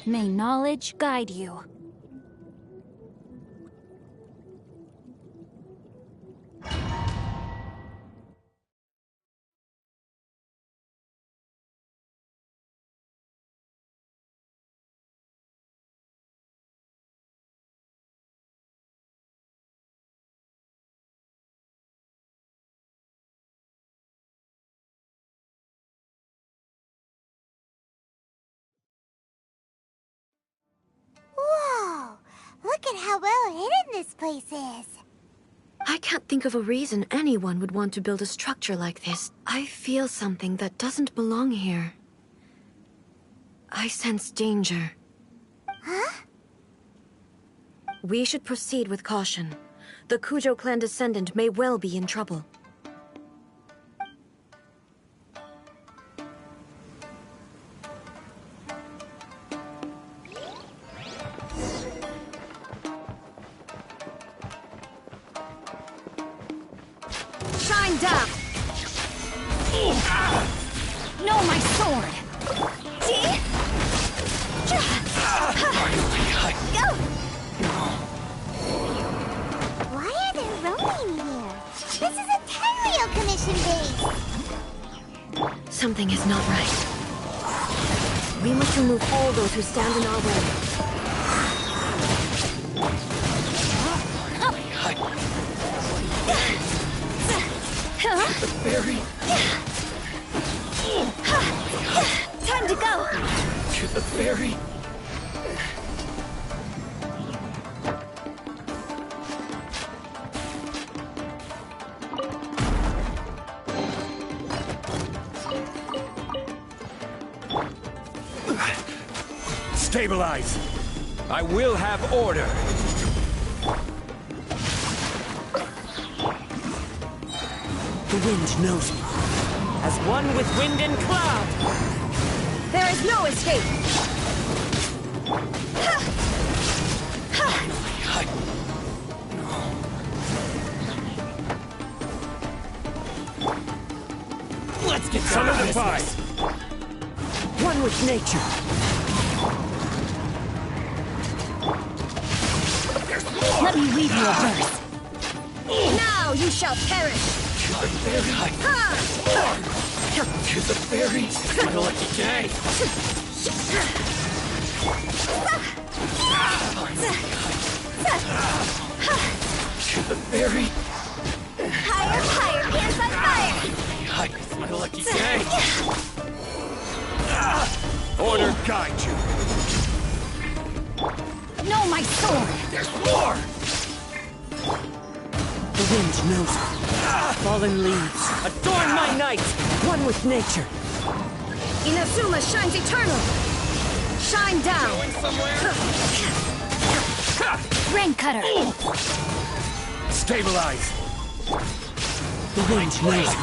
May knowledge guide you. Whoa! Look at how well hidden this place is. I can't think of a reason anyone would want to build a structure like this. I feel something that doesn't belong here. I sense danger. Huh? We should proceed with caution. The Kujo clan descendant may well be in trouble. Shine down! No, my sword! See? Go! Why are there roaming here? This is a Tenryo Commission base! Something is not right. We must remove all those who stand in our way. The ferry. Time to go! To the ferry. Stabilize! I will have order! The wind knows me. As one with wind and cloud! There is no escape! Let's get Some down of to the fight! business. One with nature. Let me weave you a verse. Now you shall perish! To the ferry. To the ferry. My lucky day. To the ferry. Higher, higher, hands on fire! It's my lucky day. Order guide you! No, my sword! There's more. The wind knows me. Fallen leaves. Adorn my night! One with nature. Inazuma shines eternal! Shine down! Going somewhere. Rain cutter! Stabilize! The wind knows me.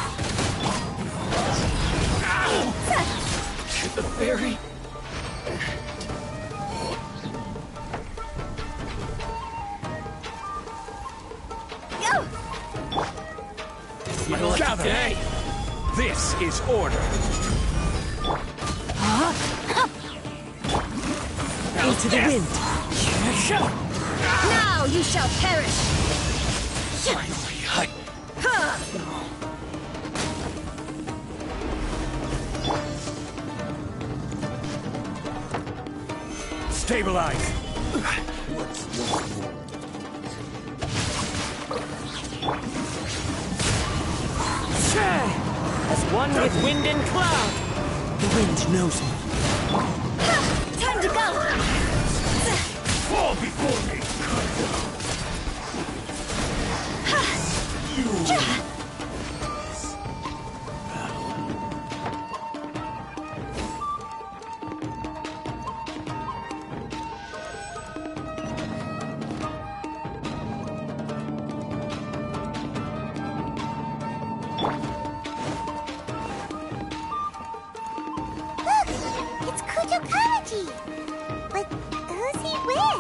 To the ferry. Go! It's my lucky Gather. day. This is order! Into the wind. Now you shall perish! Finally, Stabilize! As one with wind and cloud. The wind knows me. Time to go! Fall before me! Look! It's Kujo Karaji! But who's he with?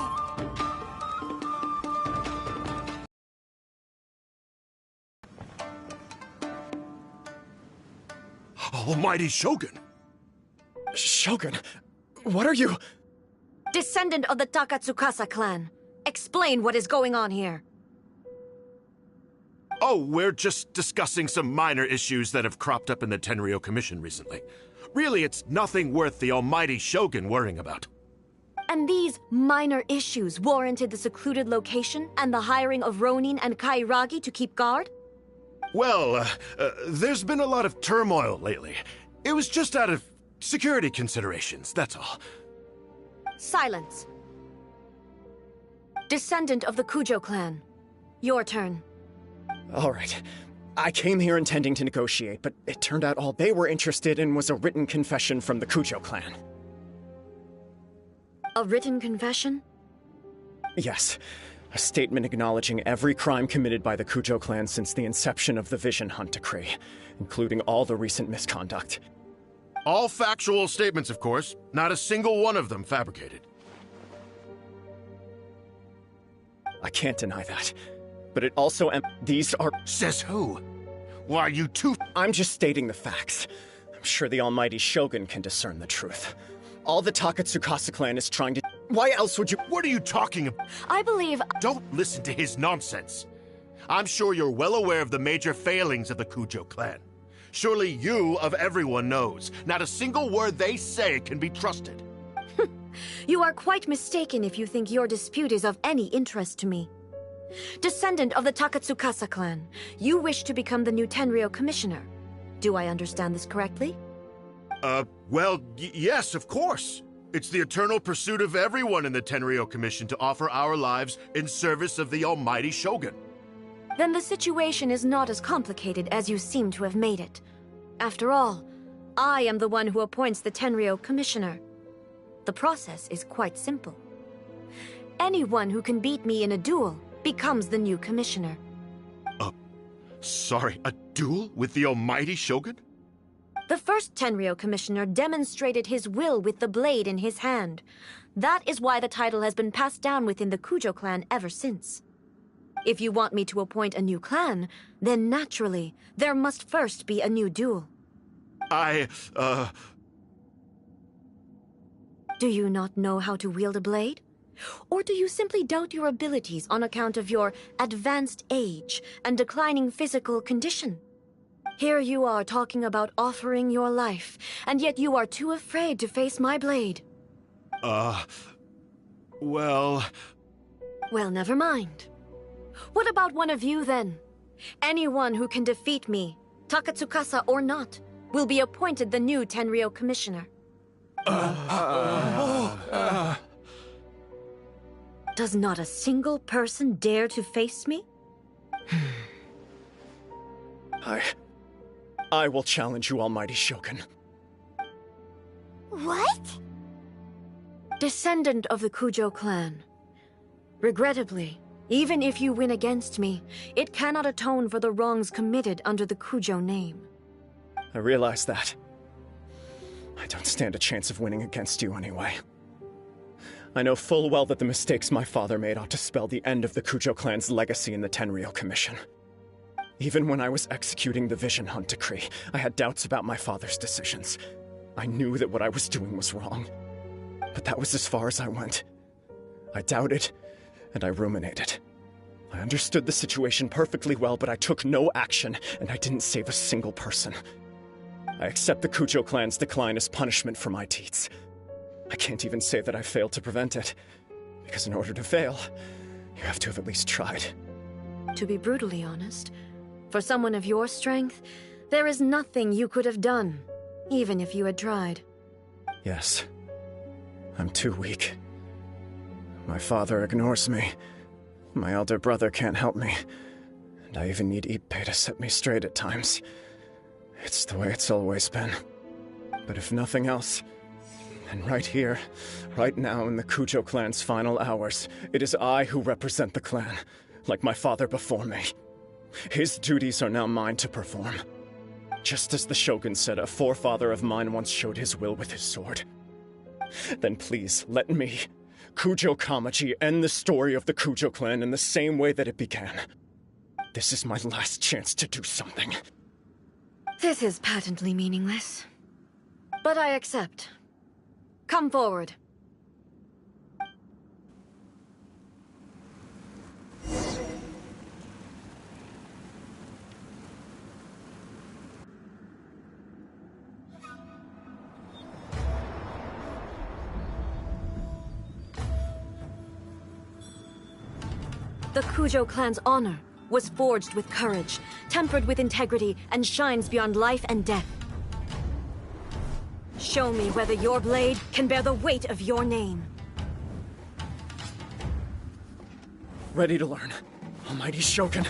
Almighty Shogun! Shogun, what are you? Descendant of the Takatsukasa clan, explain what is going on here. Oh, we're just discussing some minor issues that have cropped up in the Tenryo Commission recently. Really, it's nothing worth the almighty Shogun worrying about. And these minor issues warranted the secluded location and the hiring of Ronin and Kairagi to keep guard? Well, there's been a lot of turmoil lately. It was just out of security considerations, that's all. Silence. Descendant of the Kujo clan, your turn. All right. I came here intending to negotiate, but it turned out all they were interested in was a written confession from the Kujo clan. A written confession? Yes. A statement acknowledging every crime committed by the Kujo clan since the inception of the Vision Hunt Decree, including all the recent misconduct. All factual statements, of course. Not a single one of them fabricated. I can't deny that. But it also these are— Says who? Why, you two— I'm just stating the facts. I'm sure the almighty Shogun can discern the truth. All the Takatsukasa clan is trying to— Why else would you— What are you talking about? I believe— Don't listen to his nonsense. I'm sure you're well aware of the major failings of the Kujo clan. Surely you, of everyone, knows. Not a single word they say can be trusted. You are quite mistaken if you think your dispute is of any interest to me. Descendant of the Takatsukasa clan, you wish to become the new Tenryo commissioner. Do I understand this correctly? Well, yes, of course. It's the eternal pursuit of everyone in the Tenryo Commission to offer our lives in service of the almighty Shogun. Then the situation is not as complicated as you seem to have made it. After all, I am the one who appoints the Tenryo commissioner. The process is quite simple. Anyone who can beat me in a duel becomes the new commissioner. Sorry, a duel with the almighty Shogun? The first Tenryo commissioner demonstrated his will with the blade in his hand. That is why the title has been passed down within the Kujo clan ever since. If you want me to appoint a new clan, then naturally, there must first be a new duel. Do you not know how to wield a blade? Or do you simply doubt your abilities on account of your advanced age and declining physical condition? Here you are talking about offering your life, and yet you are too afraid to face my blade. Well, never mind. What about one of you, then? Anyone who can defeat me, Takatsukasa or not, will be appointed the new Tenryo commissioner. Does not a single person dare to face me? I will challenge you, almighty Shogun. What? Descendant of the Kujo clan. Regrettably, even if you win against me, it cannot atone for the wrongs committed under the Kujo name. I realize that. I don't stand a chance of winning against you anyway. I know full well that the mistakes my father made ought to spell the end of the Kujo clan's legacy in the Tenryo Commission. Even when I was executing the Vision Hunt Decree, I had doubts about my father's decisions. I knew that what I was doing was wrong. But that was as far as I went. I doubted, and I ruminated. I understood the situation perfectly well, but I took no action, and I didn't save a single person. I accept the Kujo clan's decline as punishment for my deeds. I can't even say that I failed to prevent it, because in order to fail, you have to have at least tried. To be brutally honest, for someone of your strength, there is nothing you could have done, even if you had tried. Yes. I'm too weak. My father ignores me. My elder brother can't help me. And I even need Ippei to set me straight at times. It's the way it's always been. But if nothing else, then right here, right now in the Kujo clan's final hours, it is I who represent the clan, like my father before me. His duties are now mine to perform. Just as the Shogun said a forefather of mine once showed his will with his sword. Then please, let me, Kujo Kamaji, end the story of the Kujo clan in the same way that it began. This is my last chance to do something. This is patently meaningless. But I accept. Come forward. The Kujo clan's honor was forged with courage, tempered with integrity, and shines beyond life and death. Show me whether your blade can bear the weight of your name. Ready to learn. Almighty Shogun.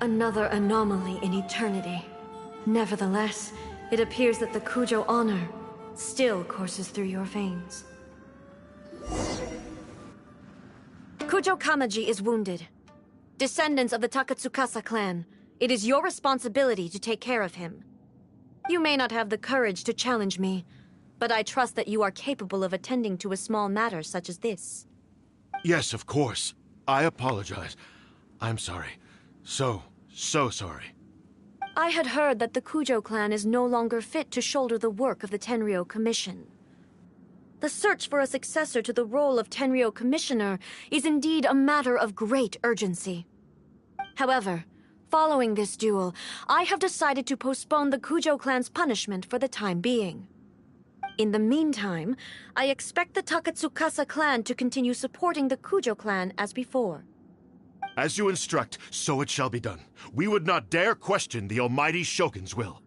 Another anomaly in eternity. Nevertheless, it appears that the Kujo honor still courses through your veins. Kujo Kamaji is wounded. Descendants of the Takatsukasa clan, it is your responsibility to take care of him. You may not have the courage to challenge me, but I trust that you are capable of attending to a small matter such as this. Yes, of course. I apologize. I'm sorry. So sorry. I had heard that the Kujo clan is no longer fit to shoulder the work of the Tenryou Commission. The search for a successor to the role of Tenryou Commissioner is indeed a matter of great urgency. However, following this duel, I have decided to postpone the Kujo clan's punishment for the time being. In the meantime, I expect the Takatsukasa clan to continue supporting the Kujo clan as before. As you instruct, so it shall be done. We would not dare question the Almighty Shogun's will.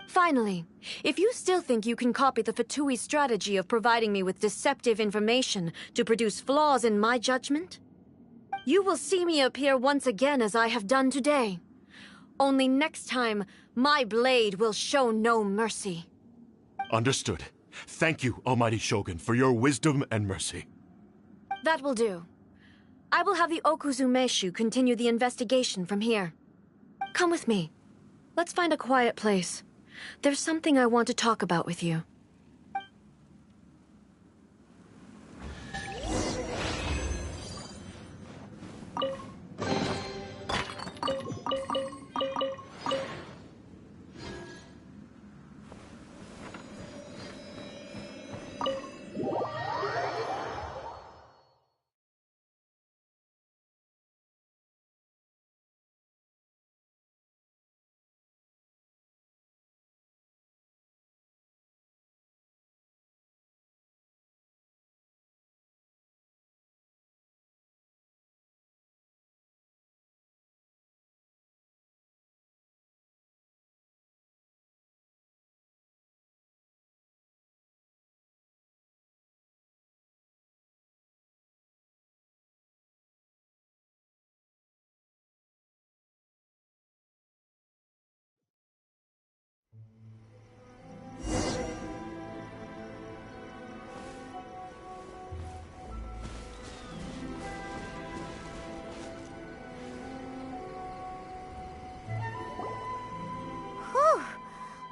Finally, if you still think you can copy the Fatui strategy of providing me with deceptive information to produce flaws in my judgment, you will see me appear once again as I have done today. Only next time, my blade will show no mercy. Understood. Thank you, Almighty Shogun, for your wisdom and mercy. That will do. I will have the Okuzumeshu continue the investigation from here. Come with me. Let's find a quiet place. There's something I want to talk about with you.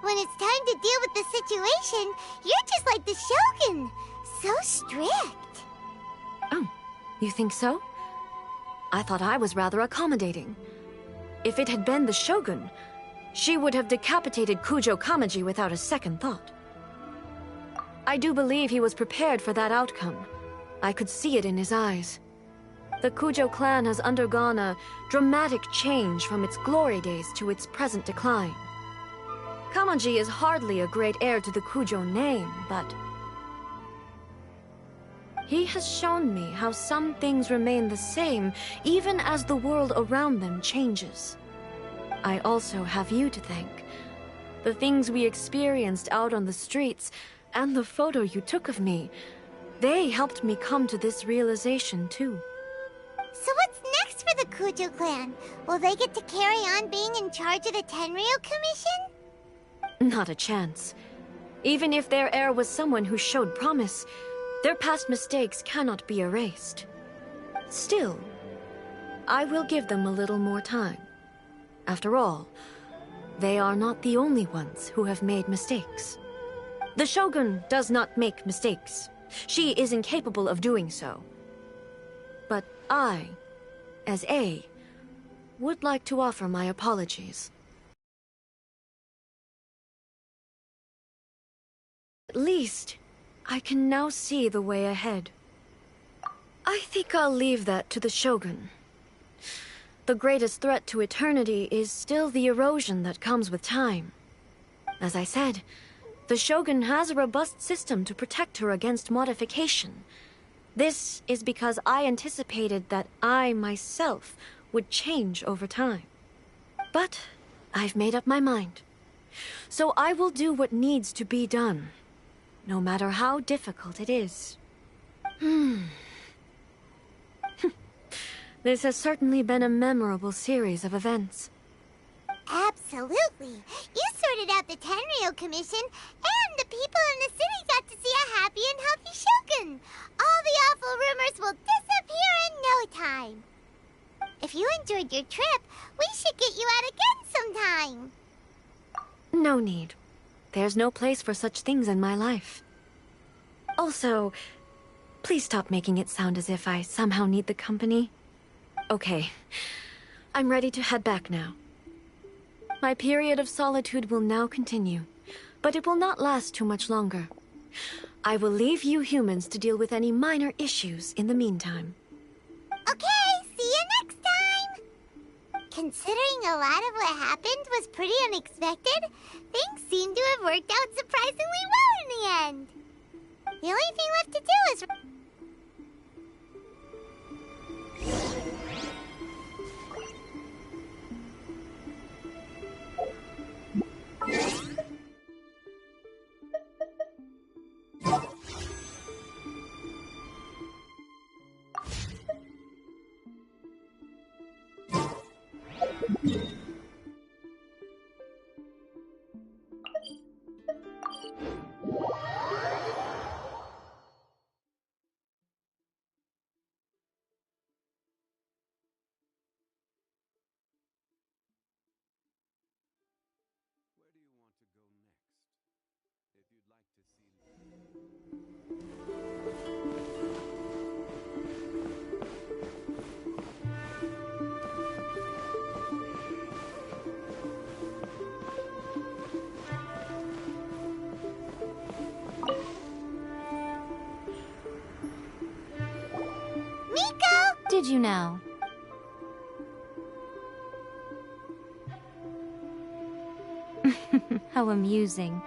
When it's time to deal with the situation, you're just like the Shogun. So strict. Oh, you think so? I thought I was rather accommodating. If it had been the Shogun, she would have decapitated Kujo Kamaji without a second thought. I do believe he was prepared for that outcome. I could see it in his eyes. The Kujo clan has undergone a dramatic change from its glory days to its present decline. Kamaji is hardly a great heir to the Kujo name, but he has shown me how some things remain the same even as the world around them changes. I also have you to thank. The things we experienced out on the streets, and the photo you took of me, they helped me come to this realization too. So what's next for the Kujo clan? Will they get to carry on being in charge of the Tenryo Commission? Not a chance. Even if their heir was someone who showed promise, their past mistakes cannot be erased. Still, I will give them a little more time. After all, they are not the only ones who have made mistakes. The Shogun does not make mistakes. She is incapable of doing so. But I, as A, would like to offer my apologies. At least, I can now see the way ahead. I think I'll leave that to the Shogun. The greatest threat to eternity is still the erosion that comes with time. As I said, the Shogun has a robust system to protect her against modification. This is because I anticipated that I myself would change over time. But I've made up my mind. So I will do what needs to be done, no matter how difficult it is. This has certainly been a memorable series of events. Absolutely. You sorted out the Tenryo Commission, and the people in the city got to see a happy and healthy Shogun. All the awful rumors will disappear in no time. If you enjoyed your trip, we should get you out again sometime. No need. There's no place for such things in my life. Also, please stop making it sound as if I somehow need the company. Okay, I'm ready to head back now. My period of solitude will now continue, but it will not last too much longer. I will leave you humans to deal with any minor issues in the meantime. Okay, see you next time! Considering a lot of what happened was pretty unexpected, things seem to have worked out surprisingly well in the end. The only thing left to do is... Did you now? How amusing.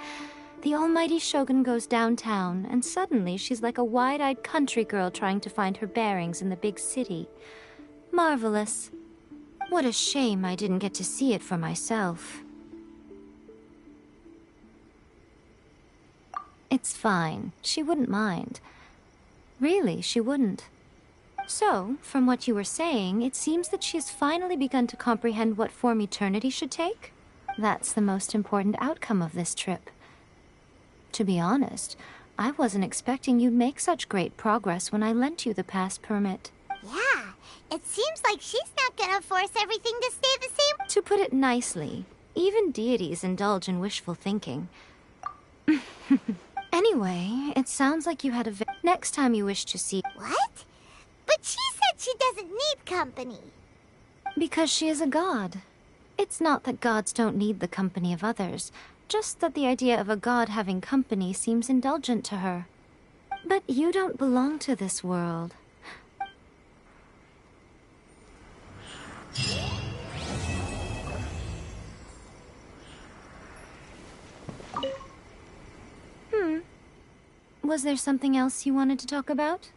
The almighty Shogun goes downtown, and suddenly she's like a wide-eyed country girl trying to find her bearings in the big city. Marvelous. What a shame I didn't get to see it for myself. It's fine. She wouldn't mind. Really, she wouldn't. So, from what you were saying, it seems that she has finally begun to comprehend what form eternity should take? That's the most important outcome of this trip. To be honest, I wasn't expecting you'd make such great progress when I lent you the pass permit. Yeah, it seems like she's not gonna force everything to stay the same. To put it nicely, even deities indulge in wishful thinking. Anyway, it sounds like you had a next time you wish to see... What? But she said she doesn't need company. Because she is a god. It's not that gods don't need the company of others, just that the idea of a god having company seems indulgent to her. But you don't belong to this world. Was there something else you wanted to talk about?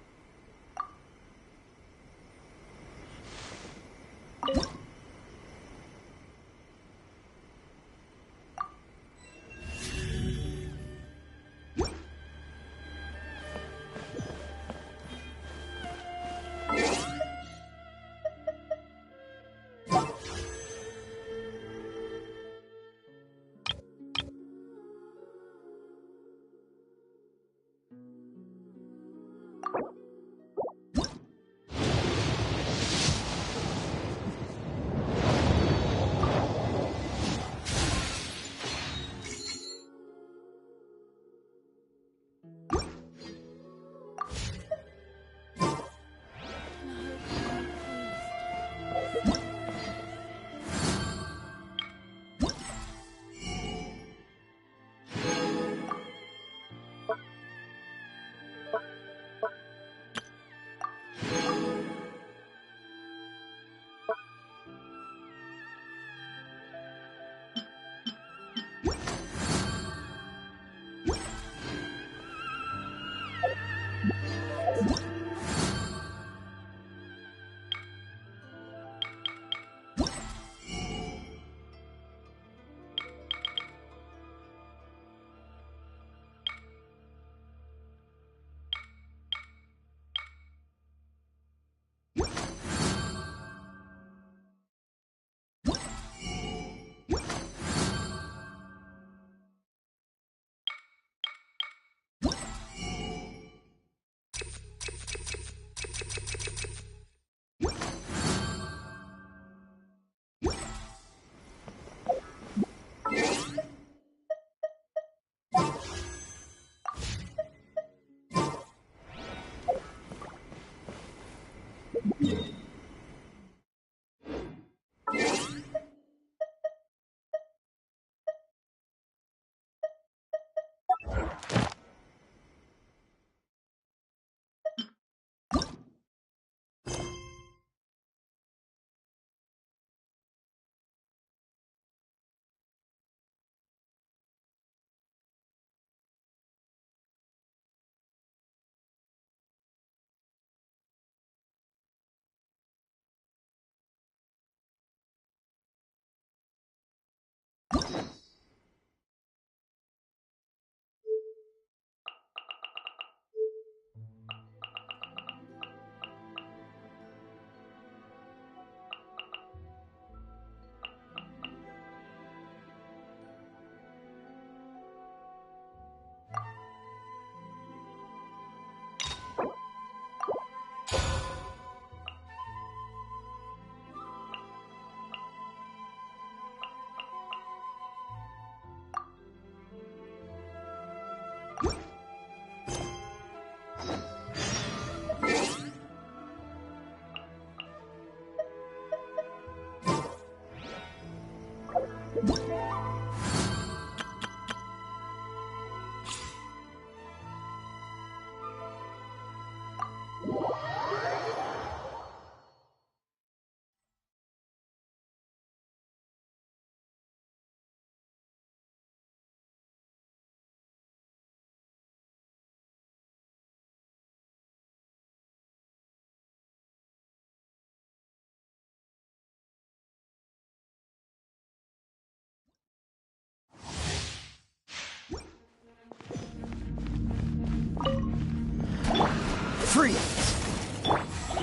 Freeze!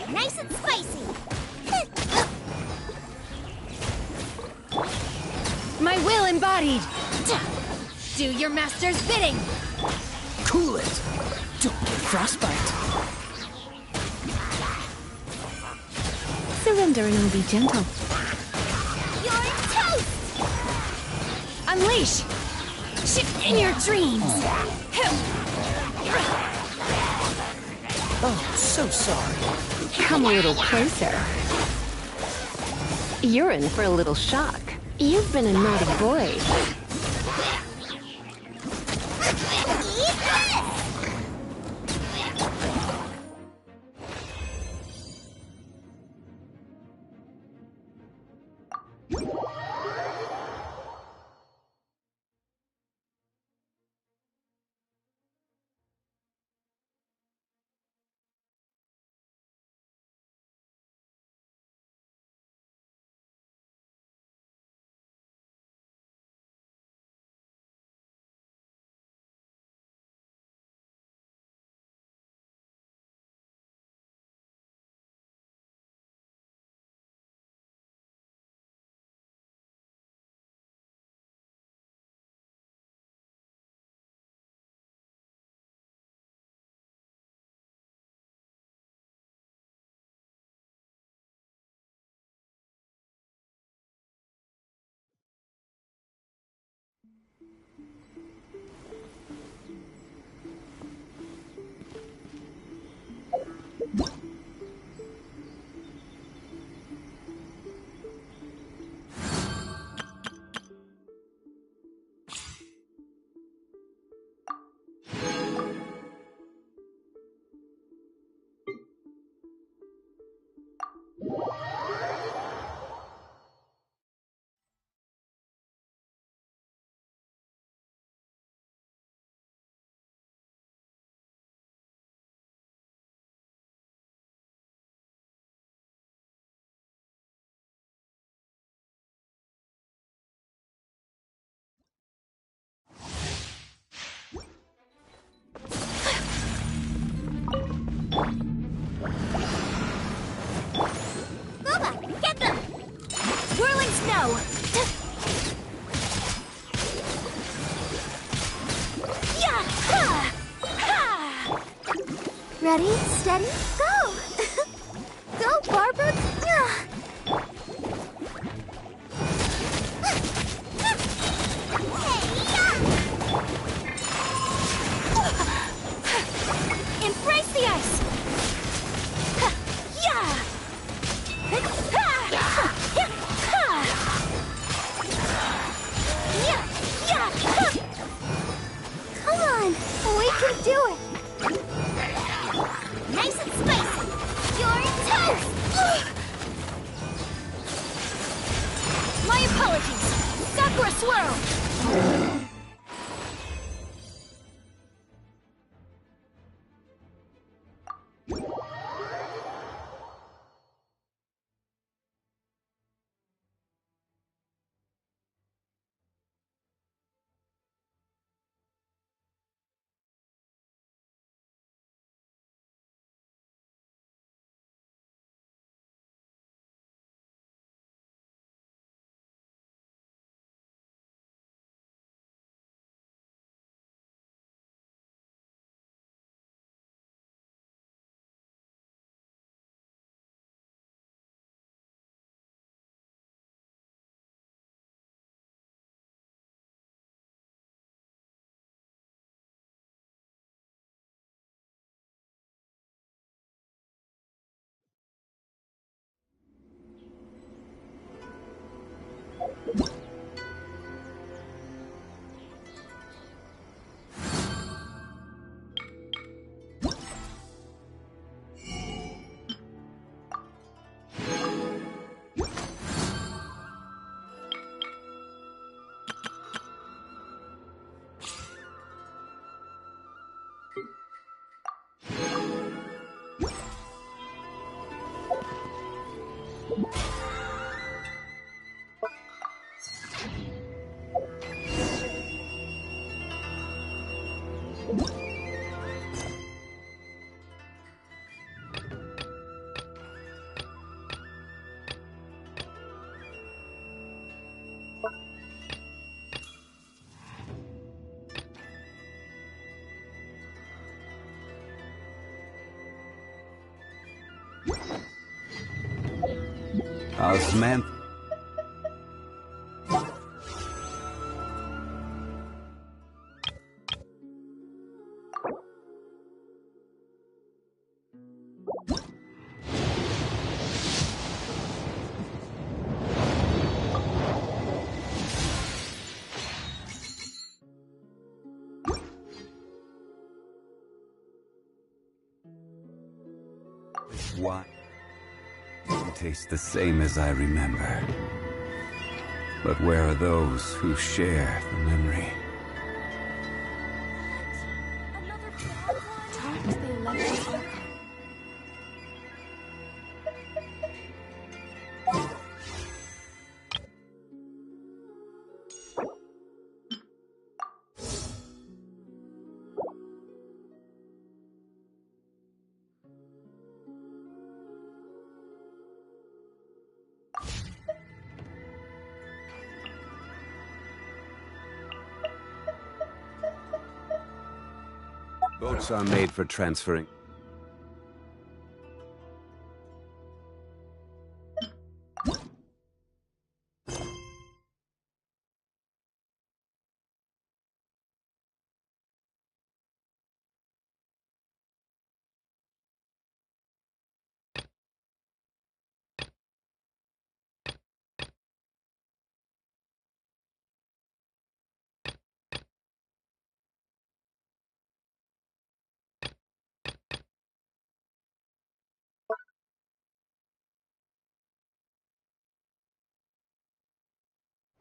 Nice and spicy. My will embodied! Do your master's bidding! Cool it! Don't get frostbite. Surrendering will be gentle. You're toast! Unleash! In your dreams! Oh, so sorry. Come a little closer. You're in for a little shock. You've been a naughty boy. Booba, get them! Whirling snow! Yeah! Ha! Ha! Ready, steady, go! Go, Barbara! Yeah. Embrace the ice! Ha! Yeah! Ha! Yeah! Ha! Yeah! Yeah! Ha! Come on, we can do it! Nice and spicy! You're toast! My apologies! Sakura Swirl! Osman. Why? It tastes the same as I remember. But where are those who share the memory? Talk to the electric arc. Boats are made for transferring.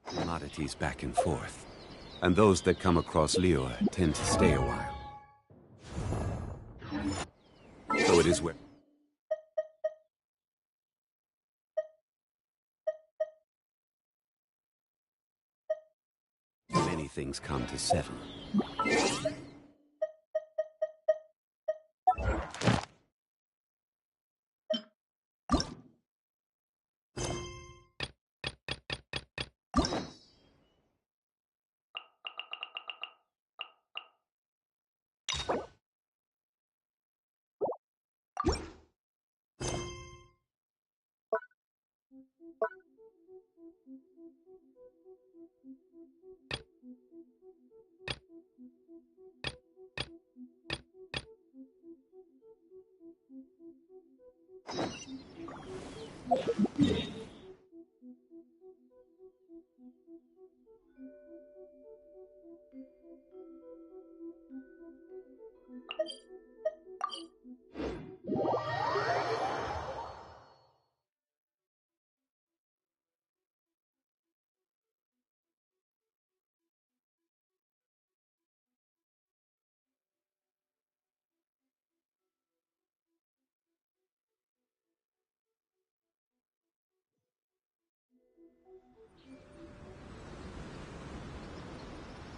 Commodities back and forth. And those that come across Liyue tend to stay a while. So it is where... many things come to settle.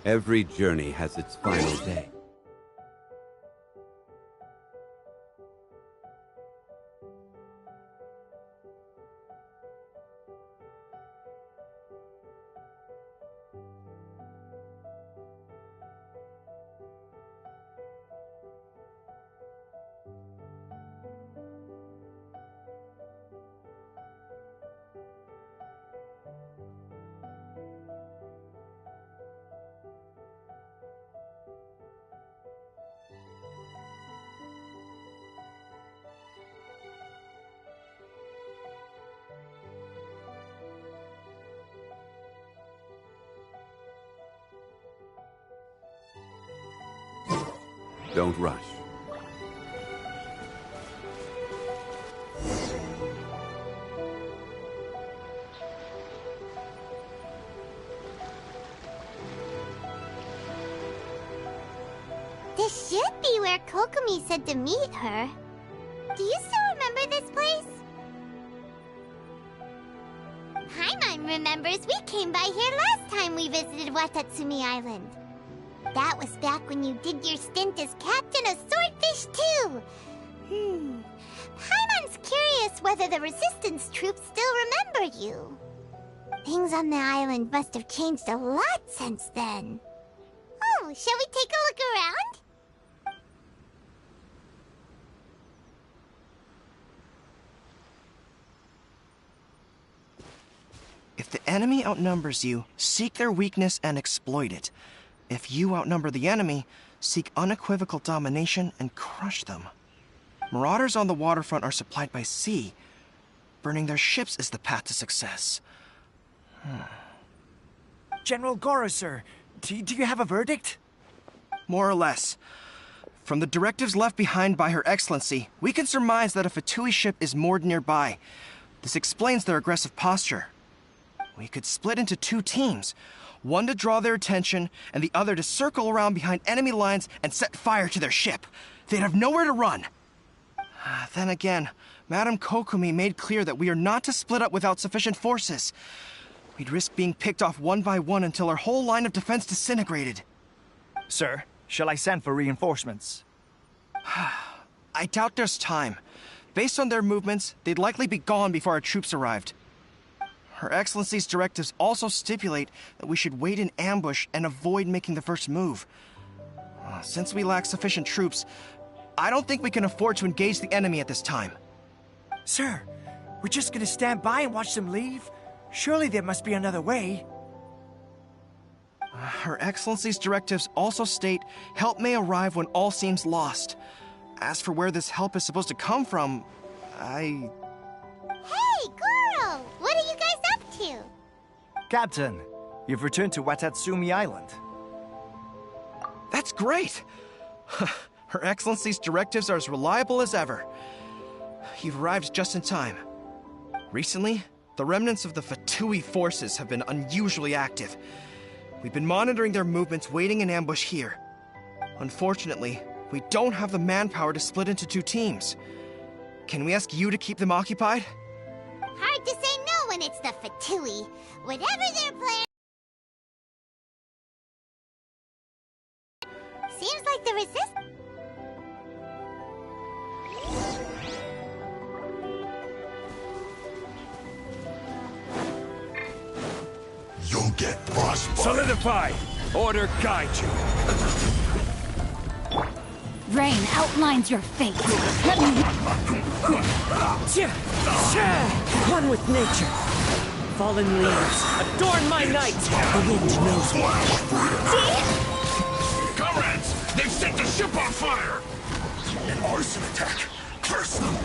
Every journey has its final day. Don't rush. This should be where Kokomi said to meet her. Do you still remember this place? Paimon remembers we came by here last time we visited Watatsumi Island. That was back when you did your stint as captain of Swordfish too. Paimon's curious whether the Resistance troops still remember you. Things on the island must have changed a lot since then. Oh, shall we take a look around? If the enemy outnumbers you, seek their weakness and exploit it. If you outnumber the enemy, seek unequivocal domination and crush them. Marauders on the waterfront are supplied by sea. Burning their ships is the path to success. General Goro, sir, do you have a verdict? More or less. From the directives left behind by Her Excellency, we can surmise that a Fatui ship is moored nearby. This explains their aggressive posture. We could split into two teams. One to draw their attention, and the other to circle around behind enemy lines and set fire to their ship. They'd have nowhere to run. Then again, Madame Kokomi made clear that we are not to split up without sufficient forces. We'd risk being picked off one by one until our whole line of defense disintegrated. Sir, shall I send for reinforcements? I doubt there's time. Based on their movements, they'd likely be gone before our troops arrived. Her Excellency's directives also stipulate that we should wait in ambush and avoid making the first move. Since we lack sufficient troops, I don't think we can afford to engage the enemy at this time. Sir, we're just gonna stand by and watch them leave? Surely there must be another way. Her Excellency's directives also state help may arrive when all seems lost. As for where this help is supposed to come from, Hey, Goro! What are you guys up to? Captain, you've returned to Watatsumi Island. That's great! Her Excellency's directives are as reliable as ever. You've arrived just in time. Recently, The remnants of the Fatui forces have been unusually active. We've been monitoring their movements, waiting in ambush here. Unfortunately, we don't have the manpower to split into 2 teams. Can we ask you to keep them occupied? Hard to say no when it's the Fatui. Whatever their plan... Seems like the resist... You'll get frostbite. Solidify! Order guide you. Rain outlines your fate. Let me... One with nature. Fallen leaves, adorn my night. The wind knows me. Comrades, they've set the ship on fire! An arson attack. Curse them!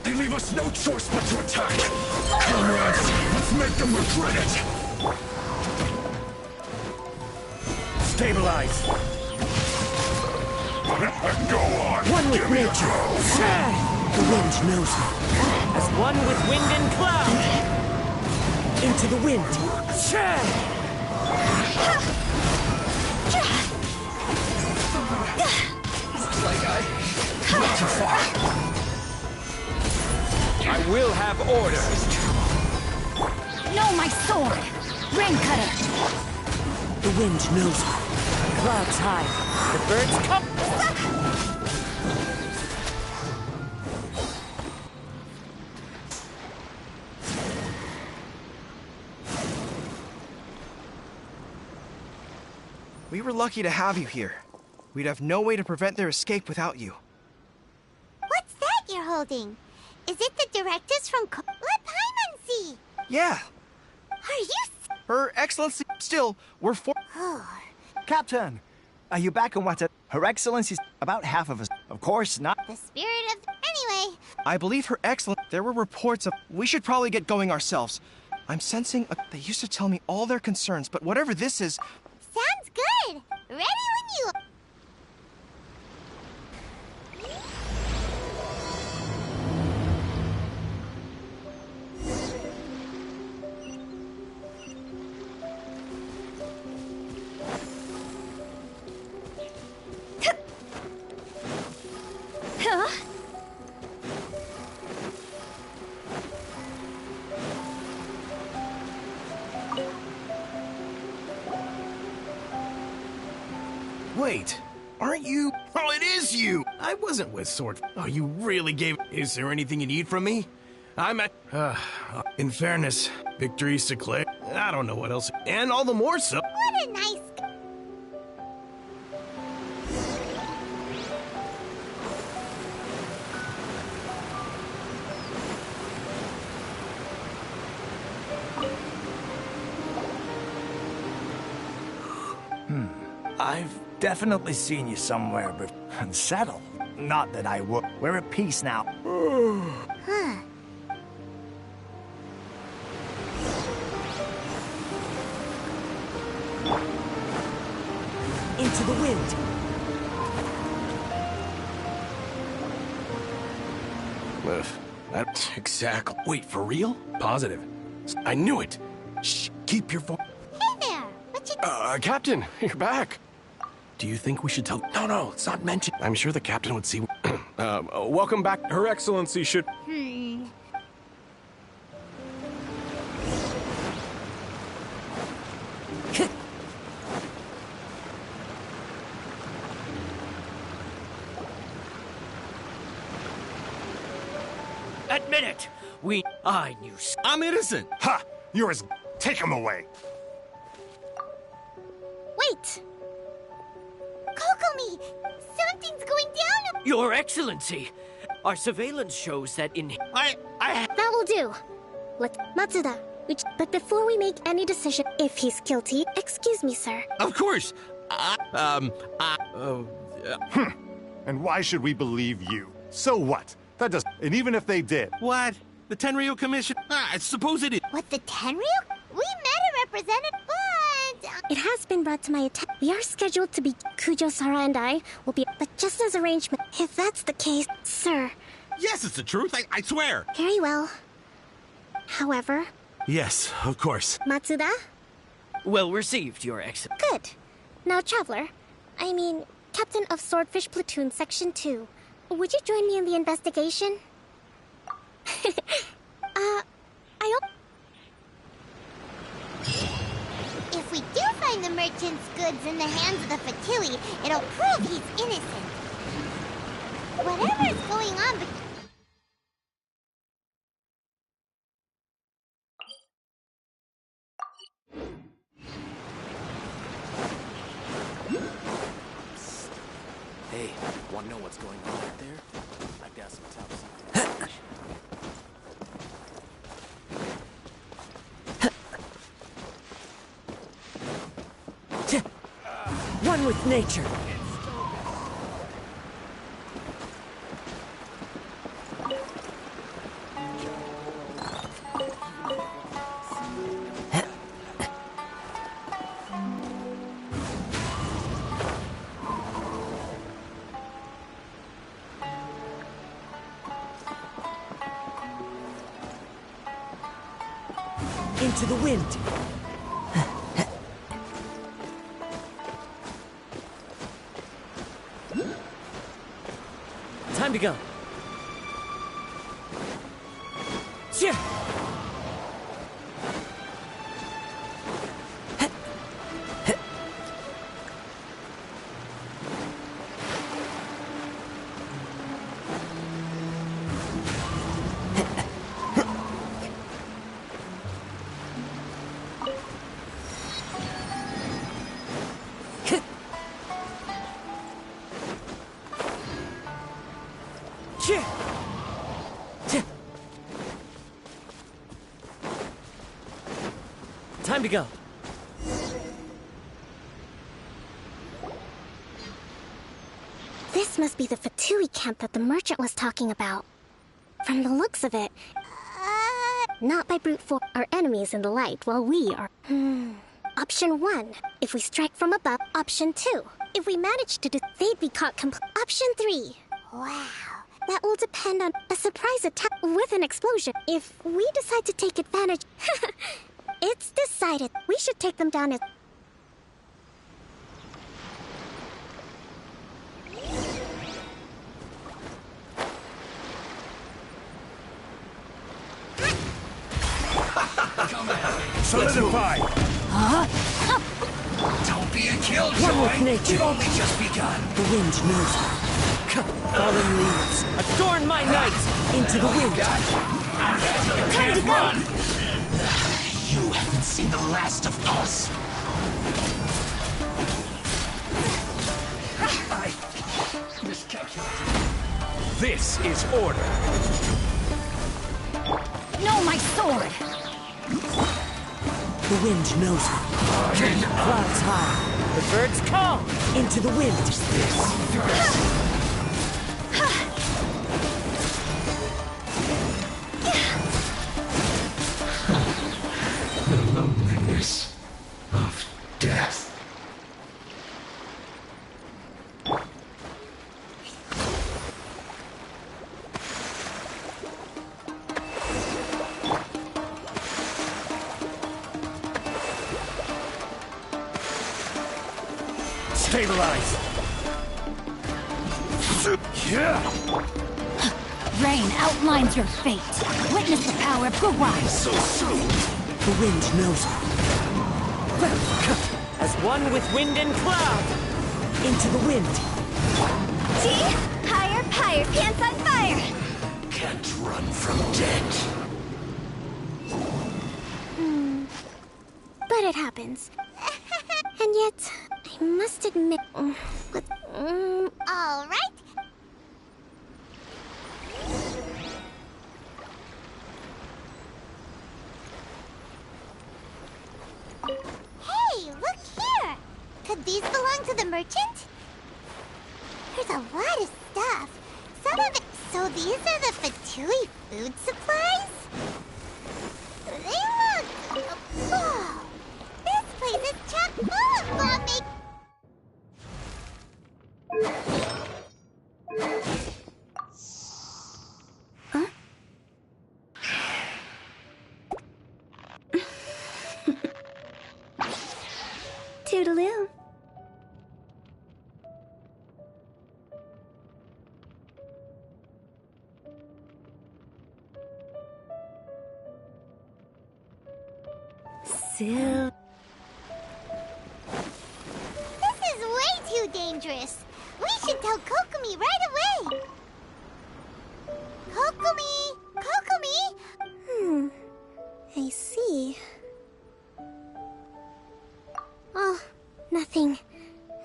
They leave us no choice but to attack. Comrades, let's make them regret it. Stabilize. Go on. One with nature. The wind knows me. As one with wind and cloud. Into the wind. Not too far. I will have order. No, my sword! Rain cutter! The wind knows me. Clouds high. The birds come. We were lucky to have you here. We'd have no way to prevent their escape without you. What's that you're holding? Is it the directives from Let Paimon see! Yeah, Are you... Her Excellency. Still, we're for... Captain, are you back on what Her Excellency's about half of us? Of course not. The spirit of... Anyway, I believe Her Excellency... There were reports of... We should probably get going ourselves. I'm sensing... They used to tell me all their concerns, but whatever this is... sounds good! Ready when you... Huh? Wait, aren't you? Oh, it is you! I wasn't with Sword. Oh, you really gave... Is there anything you need from me? I'm at... in fairness, victories to Clay. I don't know what else. And all the more so... What a nice... I've definitely seen you somewhere before. Unsettled. Not that I would. We're at peace now. Huh. Into the wind. That's exactly... Wait, for real? Positive. I knew it. Shh, keep your phone... Hey there! What you... Captain, you're back. Do you think we should tell... No, it's not mentioned. I'm sure the captain would see... welcome back. Her Excellency should... Admit it! I knew... I'm innocent. Ha! You're as... Take him away. Wait! Kokomi! Something's going down! Your Excellency! Our surveillance shows that in... That will do. Let Matsuda. But before we make any decision, if he's guilty, excuse me, sir. Of course. And why should we believe you? So what? That does... And even if they did... What? The Tenryo Commission? I suppose it is. What, the Tenryo? We met a representative, but... It has been brought to my attention. We are scheduled to be... Kujo, Sara, and I will be... But just as arrangement, if that's the case, sir... Yes, it's the truth. I swear. Very well. however. Yes, of course. Matsuda? Well received, Your Excellency. Good. Now, Traveler, I mean, Captain of Swordfish Platoon Section 2, would you join me in the investigation? If we do find the merchant's goods in the hands of the Fatui, it'll prove he's innocent. Whatever is going on Hey, wanna know what's going on out there? I've got some top secret. One with nature. Into the wind. Time to go. Yeah. Time to go. This must be the Fatui camp that the merchant was talking about. From the looks of it, not by brute force, our enemies in the light, while we are... Option 1, if we strike from above. Option 2, if we manage to they'd be caught Option 3. Wow. That will depend on a surprise attack with an explosion. If we decide to take advantage... It's decided. We should take them down as... Solidify! Huh? Don't be a killjoy! One with nature. You've only just begun! The wind knows me. Fallen leaves, adorn my night into the wind. Time to run! You haven't seen the last of us! I miscalculated. This is order. No, my sword! The wind knows me. Clouds high, the birds call into the wind. The loneliness of death. Stabilize. Rain outlines your fate. Witness the power of Gurai. So soon. The wind knows me. As one with wind and cloud, into the wind. See? Higher, higher, pants on fire! Can't run from death. But it happens. And yet, I must admit... All right. Hey, look here! Could these belong to the merchant? There's a lot of stuff. Some of it... So these are the Fatui food supplies? They look... Whoa! This place is chock full of bomb make... Toodaloo. This is way too dangerous. We should tell Kokomi right away. Kokomi! Kokomi! I see. Oh, nothing.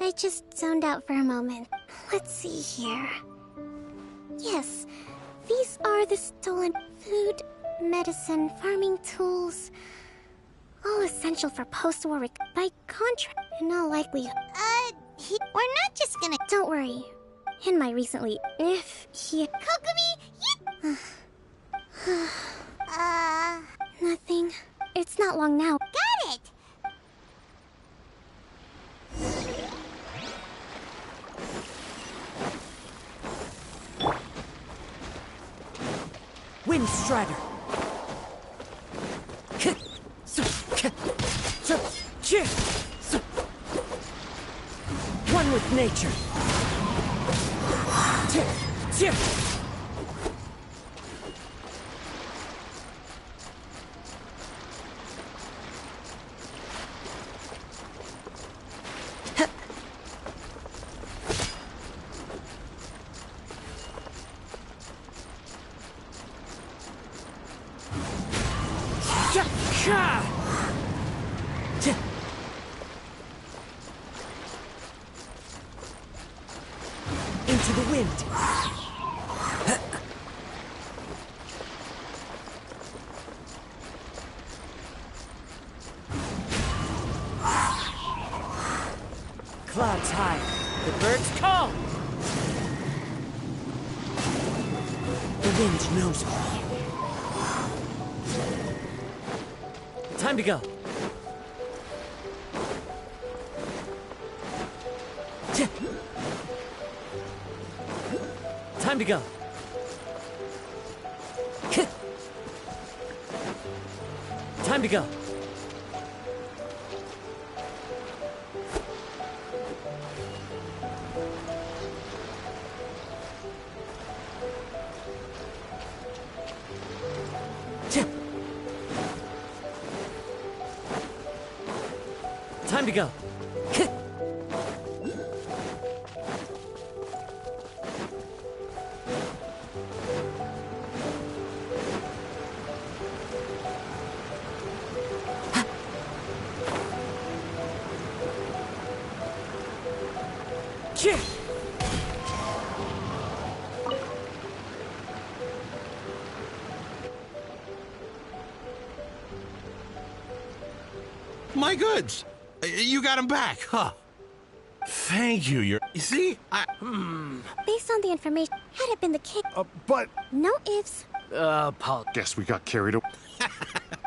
I just zoned out for a moment. Let's see here. Yes, these are the stolen food, medicine, farming tools. All essential for post-war by contract, in all likelihood. We're not just gonna... Don't worry. In my recently... If he... Kokomi, Nothing. It's not long now. Got it! Wind Strider. One with nature. Into the wind. Clouds high. The birds call. The wind knows me. Time to go. Time to go. Time to go. Time to go. My goods! You got them back, huh? Thank you, you see? Based on the information, had it been the case... but... No ifs. Paul. Guess we got carried away.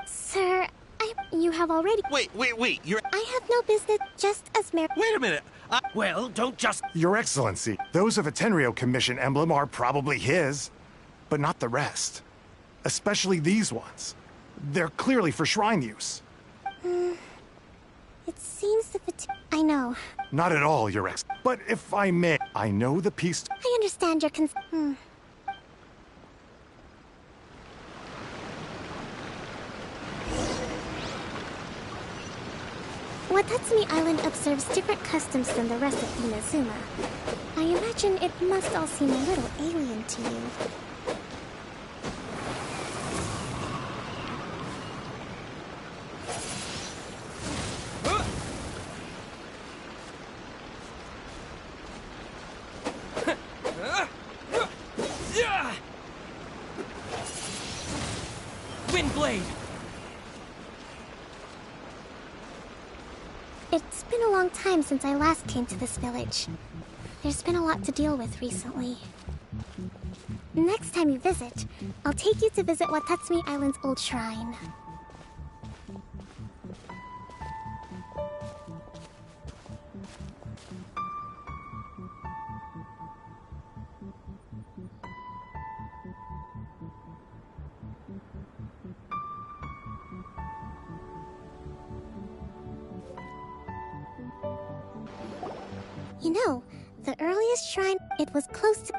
Sir, you have already... Wait, you're... I have no business, just as Mayor... Wait a minute. Well, don't just... Your Excellency, those of a Tenryo Commission emblem are probably his, but not the rest. Especially these ones. They're clearly for shrine use. It seems the I know. Not at all, Your Ex. But if I may, I know the piece... I understand your Watatsumi Island observes different customs than the rest of Inazuma. I imagine it must all seem a little alien to you. Windblade! It's been a long time since I last came to this village. There's been a lot to deal with recently. Next time you visit, I'll take you to visit Watatsumi Island's old shrine. You know, the earliest shrine, it was close to...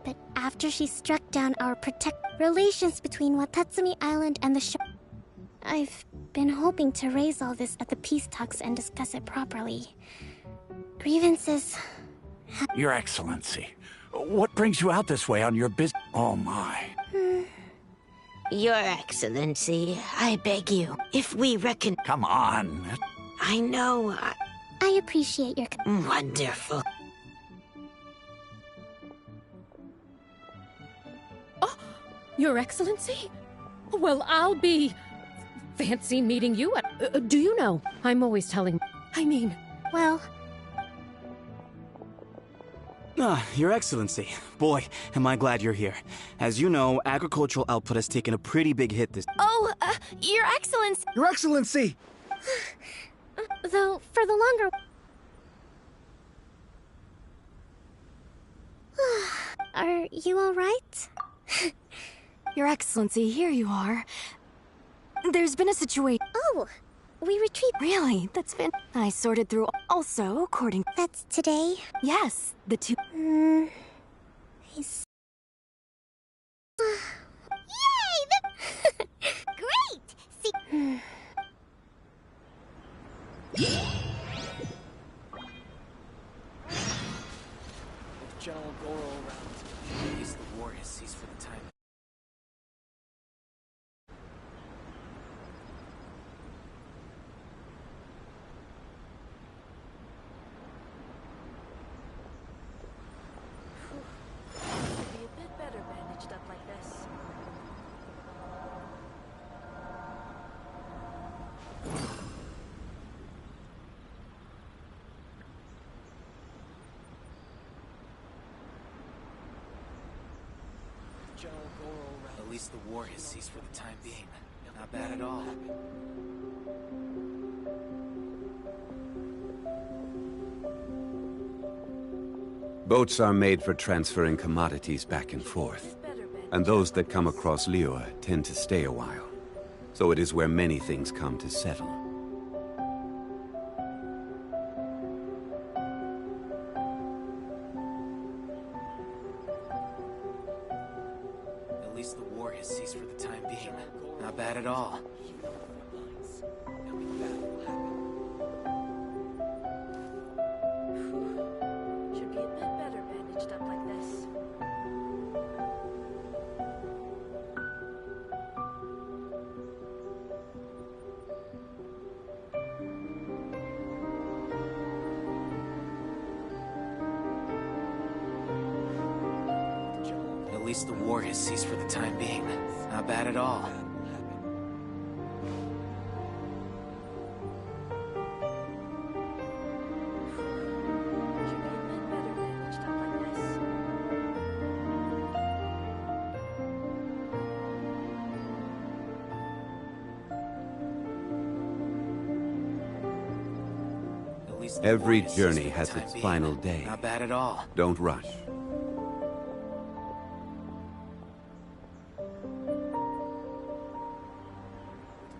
But after she struck down our relations between Watatsumi Island and the I've been hoping to raise all this at the peace talks and discuss it properly. Grievances... Your Excellency, what brings you out this way on your business? Oh my. Your Excellency, I beg you, if we reckon... Come on. I know. I appreciate your... Wonderful. Oh, Your Excellency? Well, I'll be... fancy meeting you at... do you know? I'm always telling... I mean... Well... Your Excellency. Boy, am I glad you're here. As you know, agricultural output has taken a pretty big hit this... Oh, Your Excellency! Your Excellency! Though, for the longer... Are you alright? Your Excellency, here you are. There's been a situation... Oh! We retreat... Really? That's been... I sorted through... Also, according... That's today? Yes, the two... Yay! Great! See... General Goro around. At least the war has ceased for the time. Be a bit better bandaged up like this. General Goro around. At least the war has ceased for the time being. Not bad at all. Boats are made for transferring commodities back and forth, and those that come across Liyue tend to stay a while. So it is where many things come to settle. At least the war has ceased for the time being. Not bad at all. Should be a bit better bandaged up like this. At least the war has ceased for the time being. Not bad at all. Every journey has its final day. Not bad at all. Don't rush.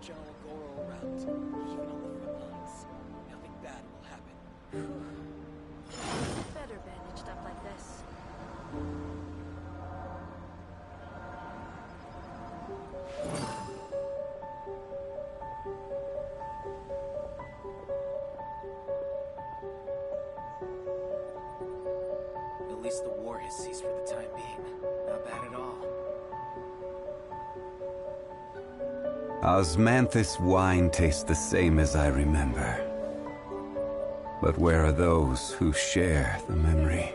General Goro around. Even on the front lines, nothing bad will happen. Better bandaged up like this. At least the war has ceased for the time being. Not bad at all. Osmanthus wine tastes the same as I remember. But where are those who share the memory?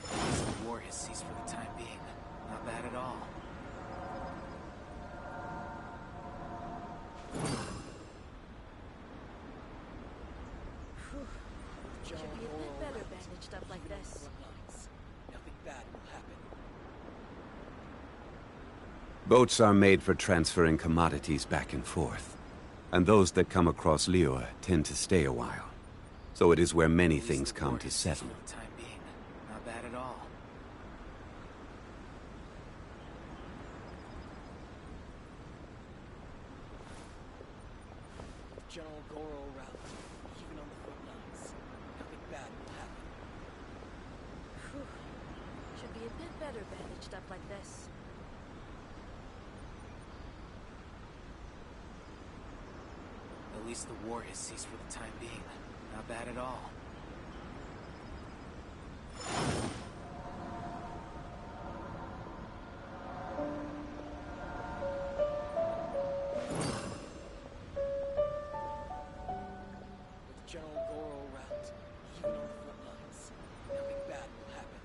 At least the war has ceased for the time being. Not bad at all. Should be a bit better bandaged up like this. Nothing bad will happen. Boats are made for transferring commodities back and forth, And those that come across Liyue tend to stay a while. So it is where many things come to settle. For the time being, not bad at all. General Goro around, even on the front lines. Nothing bad will happen. Should be a bit better bandaged up like this. At least the war has ceased for the time being. Not bad at all. With General Goro around, even on the front lines, nothing bad will happen.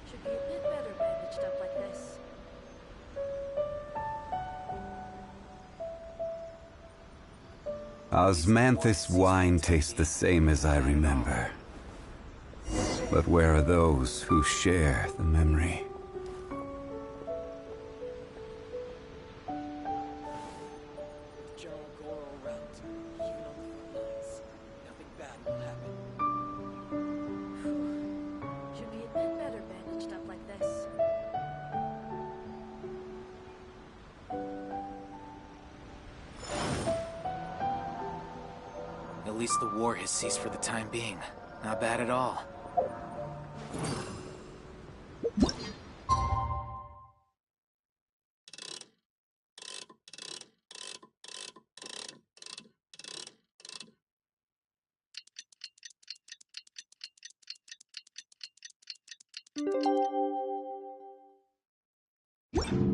Should be a bit better bandaged up like this. Osmanthus wine tastes the same as I remember. But where are those who share the memory? With General Goro around, even on the front lines, nothing bad will happen. Should be a bit better bandaged up like this. At least the war has ceased for the time being. Not bad at all.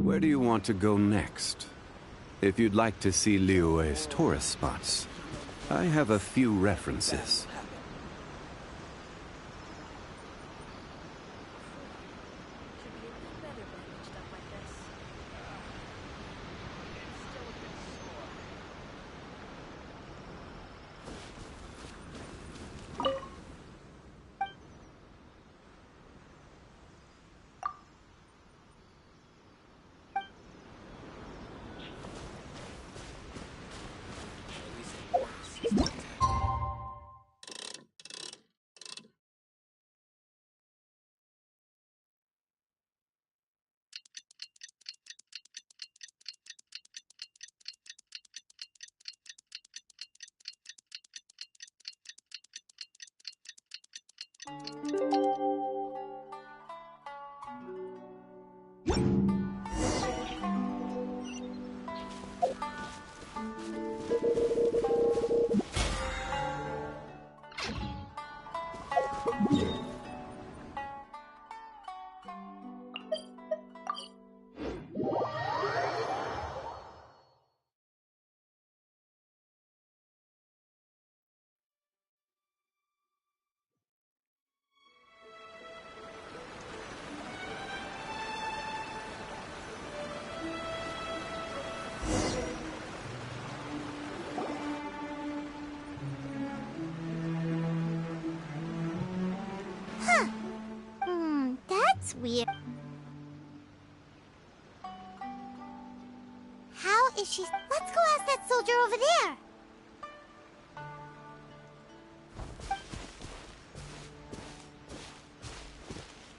Where do you want to go next? If you'd like to see Liyue's tourist spots, I have a few references. That's weird. How is she? Let's go ask that soldier over there.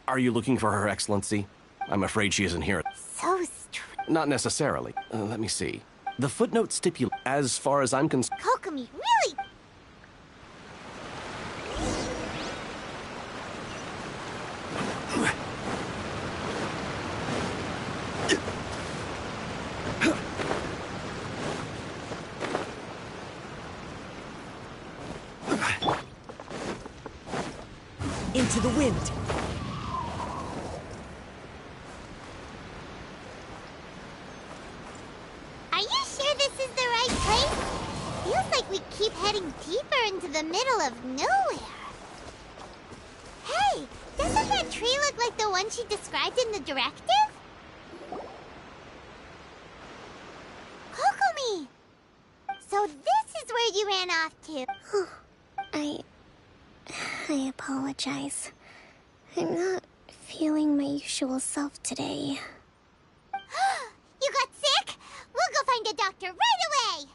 Are you looking for Her Excellency? I'm afraid she isn't here. So strange. Not necessarily. Let me see. The footnote stipulates, as far as I'm concerned... Kokomi, really? Into the wind. Are you sure this is the right place? Feels like we keep heading deeper into the middle of nowhere. Hey, doesn't that tree look like the one she described in the directive? Kokomi! So this is where you ran off to. I apologize. I'm not feeling my usual self today. You got sick? We'll go find a doctor right away!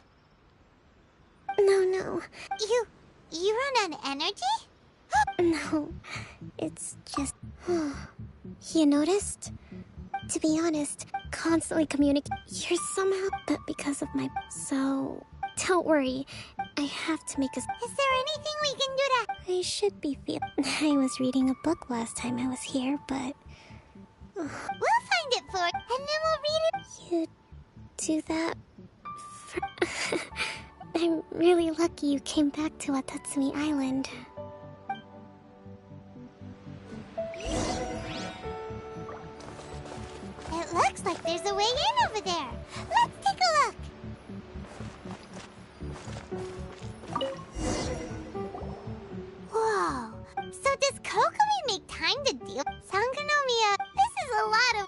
No. You run on energy? No, it's just... You noticed? To be honest, constantly communicate. You're somehow... But because of my... So... Don't worry. I have to make a... Is there anything we can do to... I should be feel... I was reading a book last time I was here, but... We'll find it for it, and then we'll read it. You do that... I'm really lucky you came back to Watatsumi Island. It looks like there's a way in over there. Let's take a look. Whoa. So does Kokomi make time to deal? Sangonomiya, this is a lot of...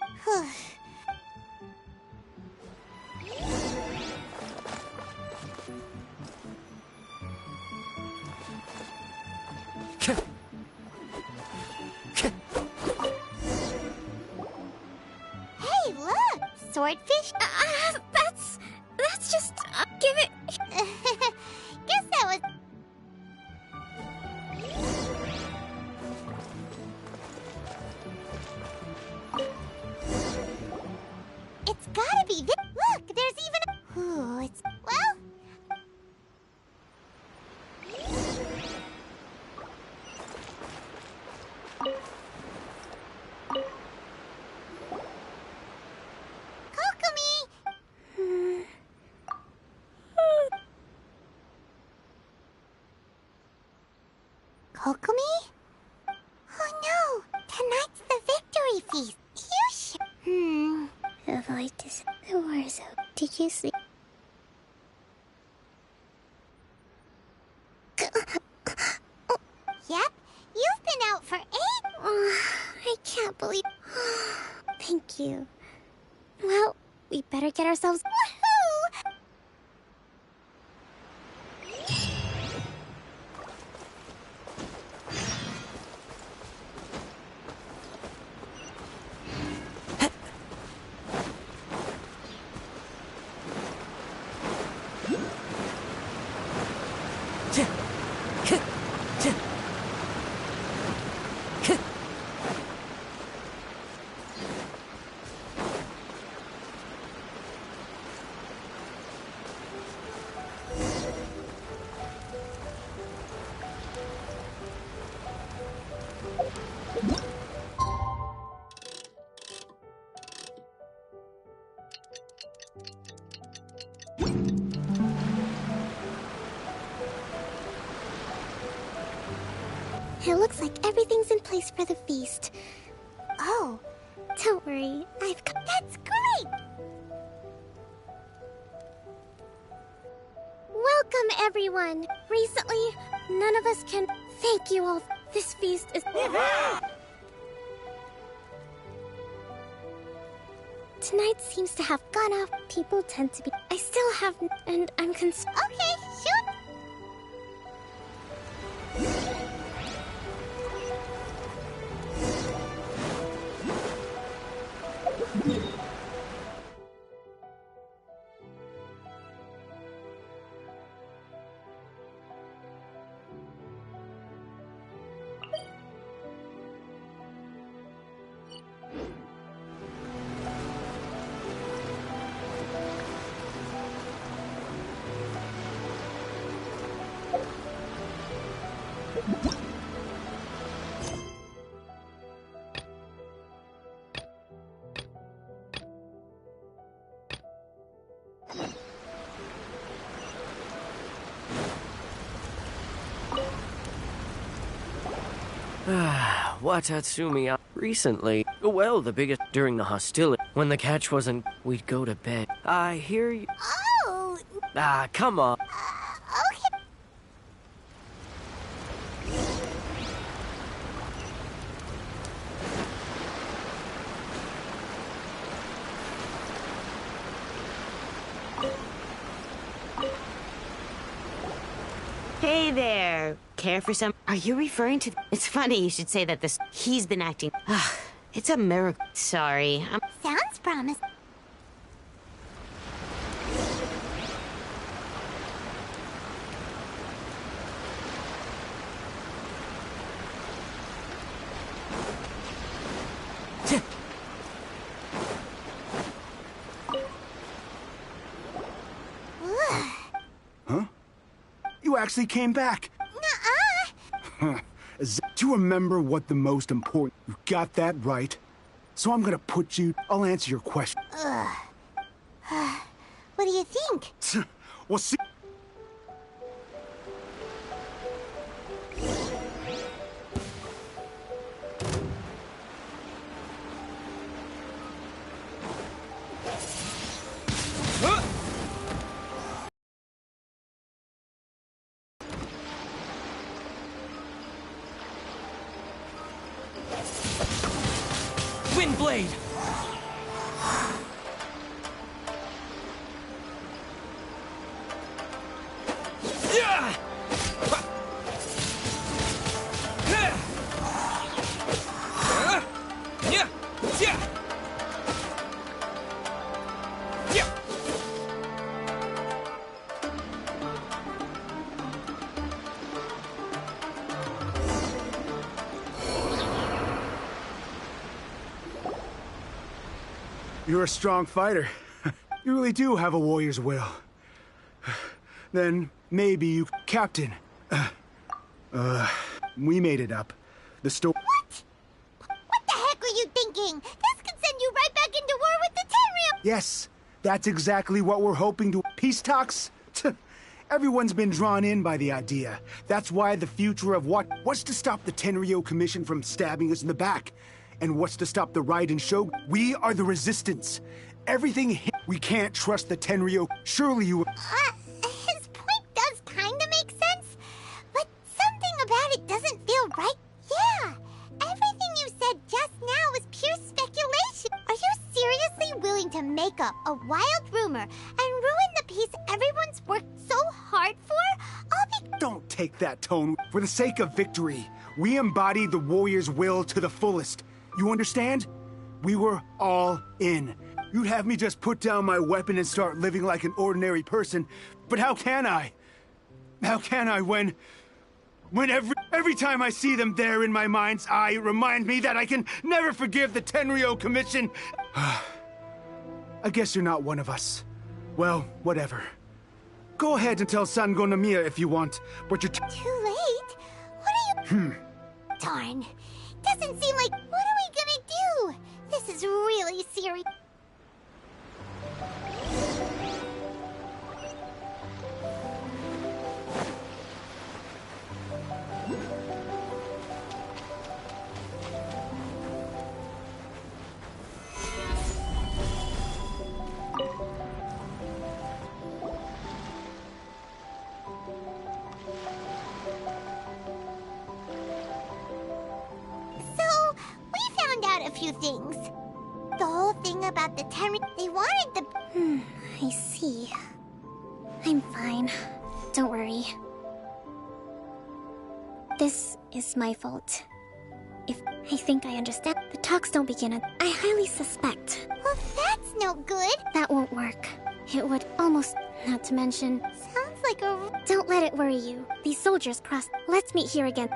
Hey, look! Swordfish? That's just... give it... Guess that was... It's gotta be this. Look, there's even a... Ooh, it's... Well... Kokomi! Kokomi? Oh no! Tonight's the victory feast! You should... Avoid this... The war zone. Did you sleep? Yep, you've been out for 8... I can't believe... Thank you. Well, we better get ourselves... Woohoo! It looks like everything's in place for the feast. Oh. Don't worry, I've got... That's great! Welcome, everyone! Recently, none of us can... Thank you all. This feast is... Tonight seems to have gone off. People tend to be... I still have... And I'm concerned... Okay, shoot! Watatsumi, recently, well, the biggest during the hostility. When the catch wasn't, we'd go to bed. I hear you. Oh! Come on. Okay. Hey there. Care for some? Are you referring to... It's funny you should say that this... He's been acting... It's a miracle. Sorry. Sounds promising. Huh? You actually came back. Nuh-uh. Do you remember what the most important? You got that right. So I'm gonna put you. I'll answer your question. What do you think? Well, see. Windblade! You're a strong fighter. You really do have a warrior's will. Then maybe you... Captain. We made it up. The story... What? What the heck were you thinking? This could send you right back into war with the Tenryou! Yes, that's exactly what we're hoping to... Peace talks? Everyone's been drawn in by the idea. That's why the future of what's to stop the Tenryou Commission from stabbing us in the back? And what's to stop the Raiden Shogun? We are the resistance. Everything we can't trust the Tenryou. Surely you... His point does kinda make sense, but something about it doesn't feel right. Yeah, everything you said just now was pure speculation. Are you seriously willing to make up a wild rumor and ruin the peace everyone's worked so hard for? Don't take that tone. For the sake of victory, we embodied the warrior's will to the fullest. You understand? We were all in. You'd have me just put down my weapon and start living like an ordinary person, but how can I? How can I when every time I see them there in my mind's eye, it reminds me that I can never forgive the Tenryou Commission. I guess you're not one of us. Well, whatever. Go ahead and tell Sango Nomiya if you want, but you're too late? What are you... Darn. Doesn't seem like... What are we gonna do? This is really serious. A few things. The whole thing about the Tenryou, they wanted the... I see. I'm fine. Don't worry. This is my fault. If I think I understand, the talks don't begin at... I highly suspect. Well, that's no good. That won't work. It would almost... Not to mention... Sounds like a... Don't let it worry you. These soldiers crossed... Let's meet here again.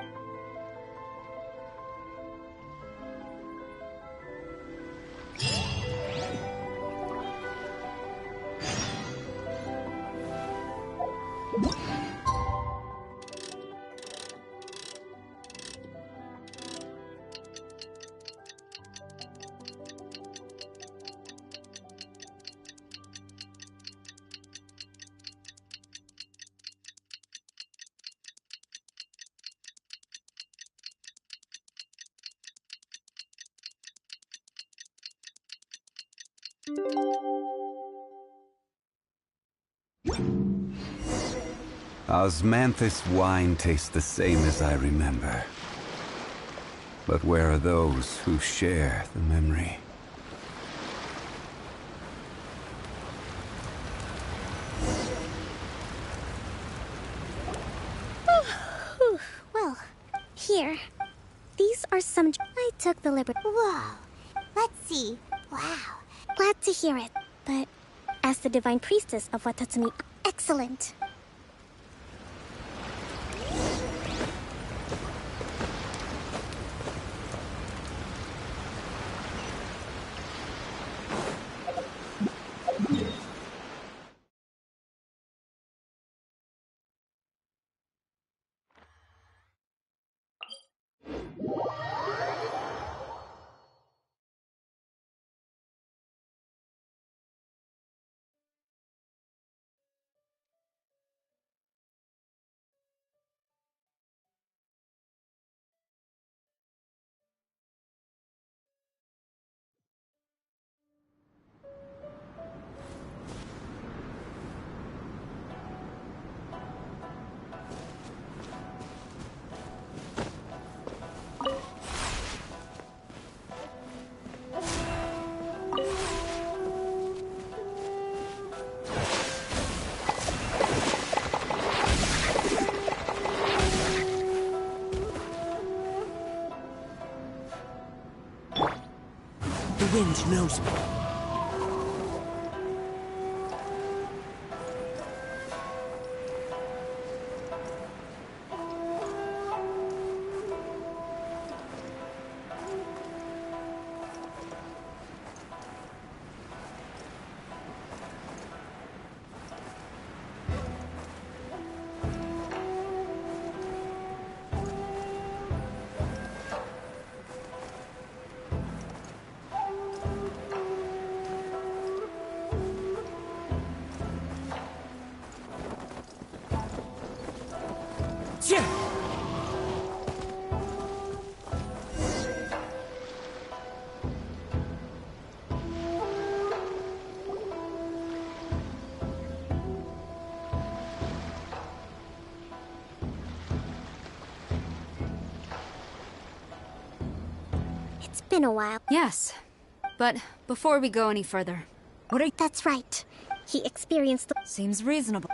Osmanthus wine tastes the same as I remember. But where are those who share the memory? Well, here. These are some... I took the liberty... Whoa. Let's see. Wow. Glad to hear it, but... as the Divine Priestess of Watatsumi. Excellent. The wind knows me. It's been a while. Yes. But before we go any further, what are you— That's right. He experienced the— Seems reasonable.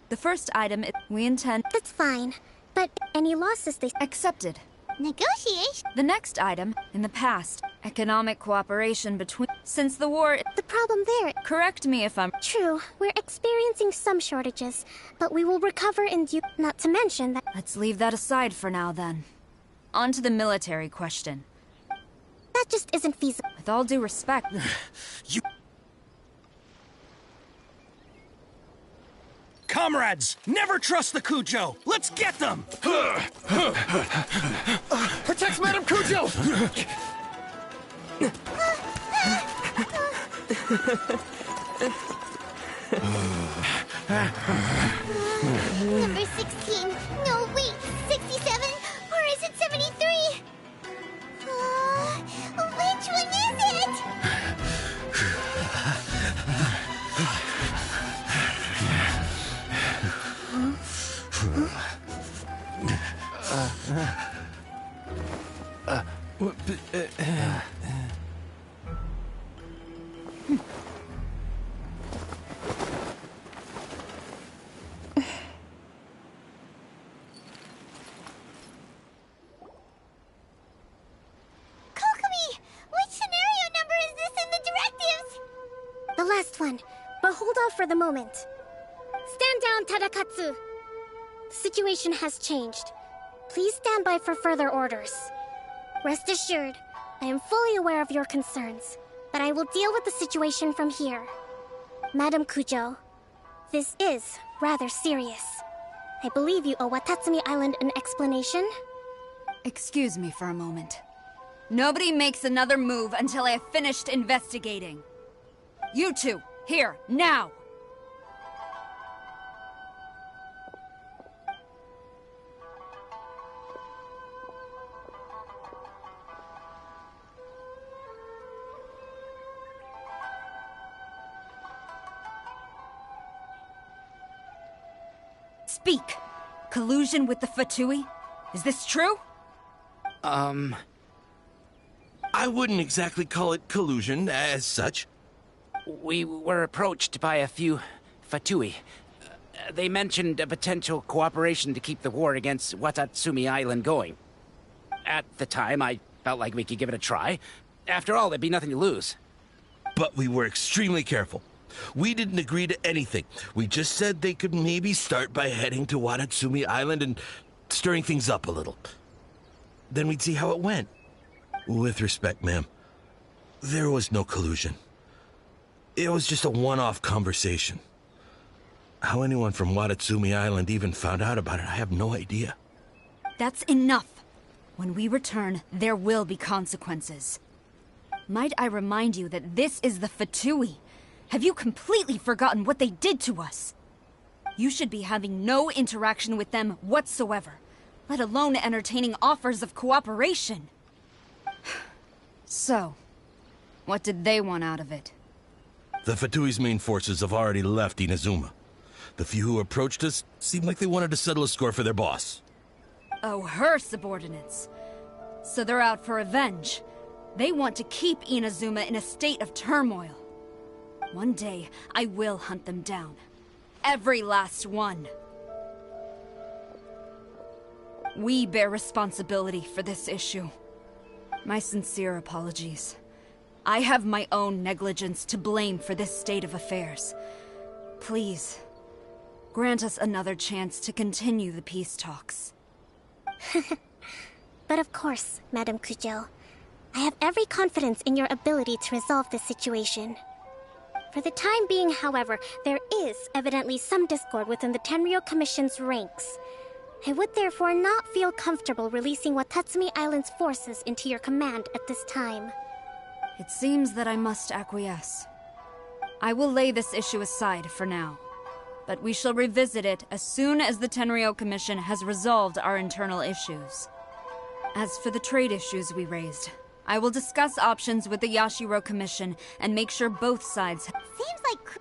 The first item we intend— That's fine. But any losses they— Accepted. Negotiation? The next item, in the past, economic cooperation between— Since the war— The problem there— Correct me if I'm— True, we're experiencing some shortages, but we will recover in due— Not to mention that— Let's leave that aside for now, then. On to the military question. That just isn't feasible. With all due respect— You... Comrades, never trust the Cujo! Let's get them! Protect Madame Cujo! Number 16. No, wait. 67? Or is it 73? Which one is it? The last one. But hold off for the moment. Stand down, Tadakatsu. The situation has changed. Please stand by for further orders. Rest assured, I am fully aware of your concerns, but I will deal with the situation from here. Madam Cujo, this is rather serious. I believe you owe Watatsumi Island an explanation. Excuse me for a moment. Nobody makes another move until I have finished investigating. You two, here, now! Speak! Collusion with the Fatui? Is this true? I wouldn't exactly call it collusion as such. We were approached by a few Fatui. They mentioned a potential cooperation to keep the war against Watatsumi Island going. At the time, I felt like we could give it a try. After all, there'd be nothing to lose. But we were extremely careful. We didn't agree to anything. We just said they could maybe start by heading to Watatsumi Island and stirring things up a little. Then we'd see how it went. With respect, ma'am, there was no collusion. It was just a one-off conversation. How anyone from Watatsumi Island even found out about it, I have no idea. That's enough. When we return, there will be consequences. Might I remind you that this is the Fatui? Have you completely forgotten what they did to us? You should be having no interaction with them whatsoever, let alone entertaining offers of cooperation. So, what did they want out of it? The Fatui's main forces have already left Inazuma. The few who approached us seemed like they wanted to settle a score for their boss. Oh, her subordinates. So they're out for revenge. They want to keep Inazuma in a state of turmoil. One day, I will hunt them down. Every last one. We bear responsibility for this issue. My sincere apologies. I have my own negligence to blame for this state of affairs. Please, grant us another chance to continue the peace talks. But of course, Madame Kujo. I have every confidence in your ability to resolve this situation. For the time being, however, there is evidently some discord within the Tenryou Commission's ranks. I would therefore not feel comfortable releasing Watatsumi Island's forces into your command at this time. It seems that I must acquiesce. I will lay this issue aside for now, but we shall revisit it as soon as the Tenryou Commission has resolved our internal issues. As for the trade issues we raised, I will discuss options with the Yashiro Commission and make sure both sides... Seems like...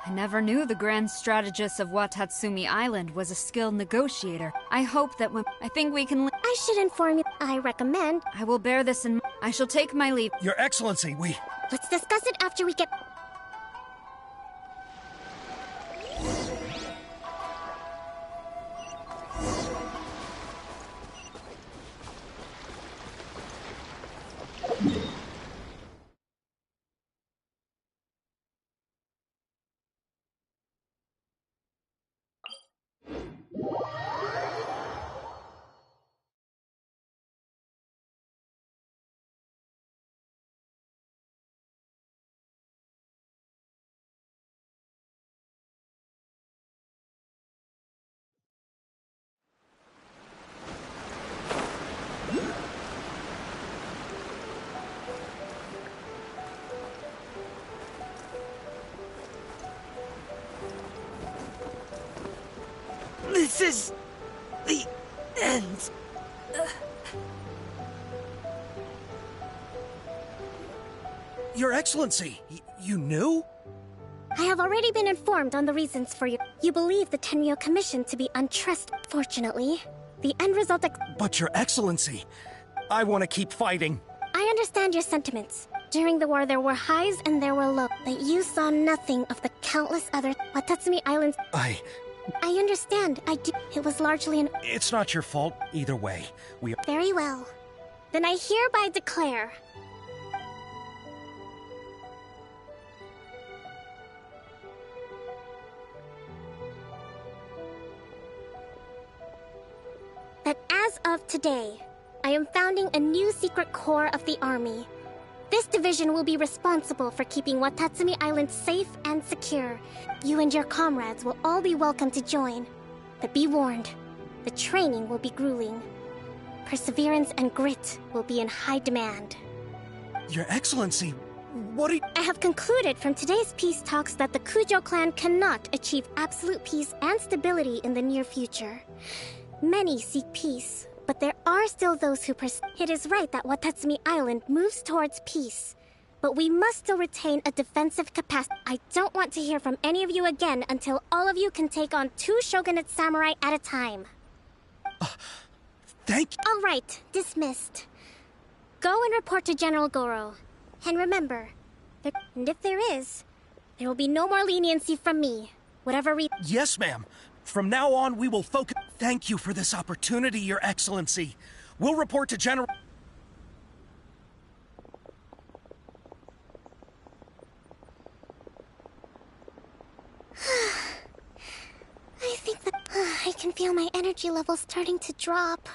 I never knew the grand strategist of Watatsumi Island was a skilled negotiator. I hope that when... I think we can... I should inform you. I recommend... I will bear this in... I shall take my leave. Your Excellency, we... Let's discuss it after we get... This is... the end. Your Excellency, you knew? I have already been informed on the reasons for your... You believe the Tenryou Commission to be untrustworthy. Fortunately, the end result... But Your Excellency, I want to keep fighting. I understand your sentiments. During the war, there were highs and there were lows, but you saw nothing of the countless other Watatsumi Islands. I understand. I do. It was largely an... It's not your fault, either way. We... Very well. Then I hereby declare... that as of today, I am founding a new secret corps of the army. This division will be responsible for keeping Watatsumi Island safe and secure. You and your comrades will all be welcome to join. But be warned, the training will be grueling. Perseverance and grit will be in high demand. Your Excellency, what are you... I have concluded from today's peace talks that the Kujo clan cannot achieve absolute peace and stability in the near future. Many seek peace, but there are still those who It is right that Watatsumi Island moves towards peace, but we must still retain a defensive capacity. I don't want to hear from any of you again until all of you can take on 2 shogunate samurai at a time. Thank you. All right, dismissed. Go and report to General Goro. And remember, and if there is, there will be no more leniency from me, whatever Yes, ma'am. From now on, we will focus... Thank you for this opportunity, Your Excellency. We'll report to General... can feel my energy levels starting to drop.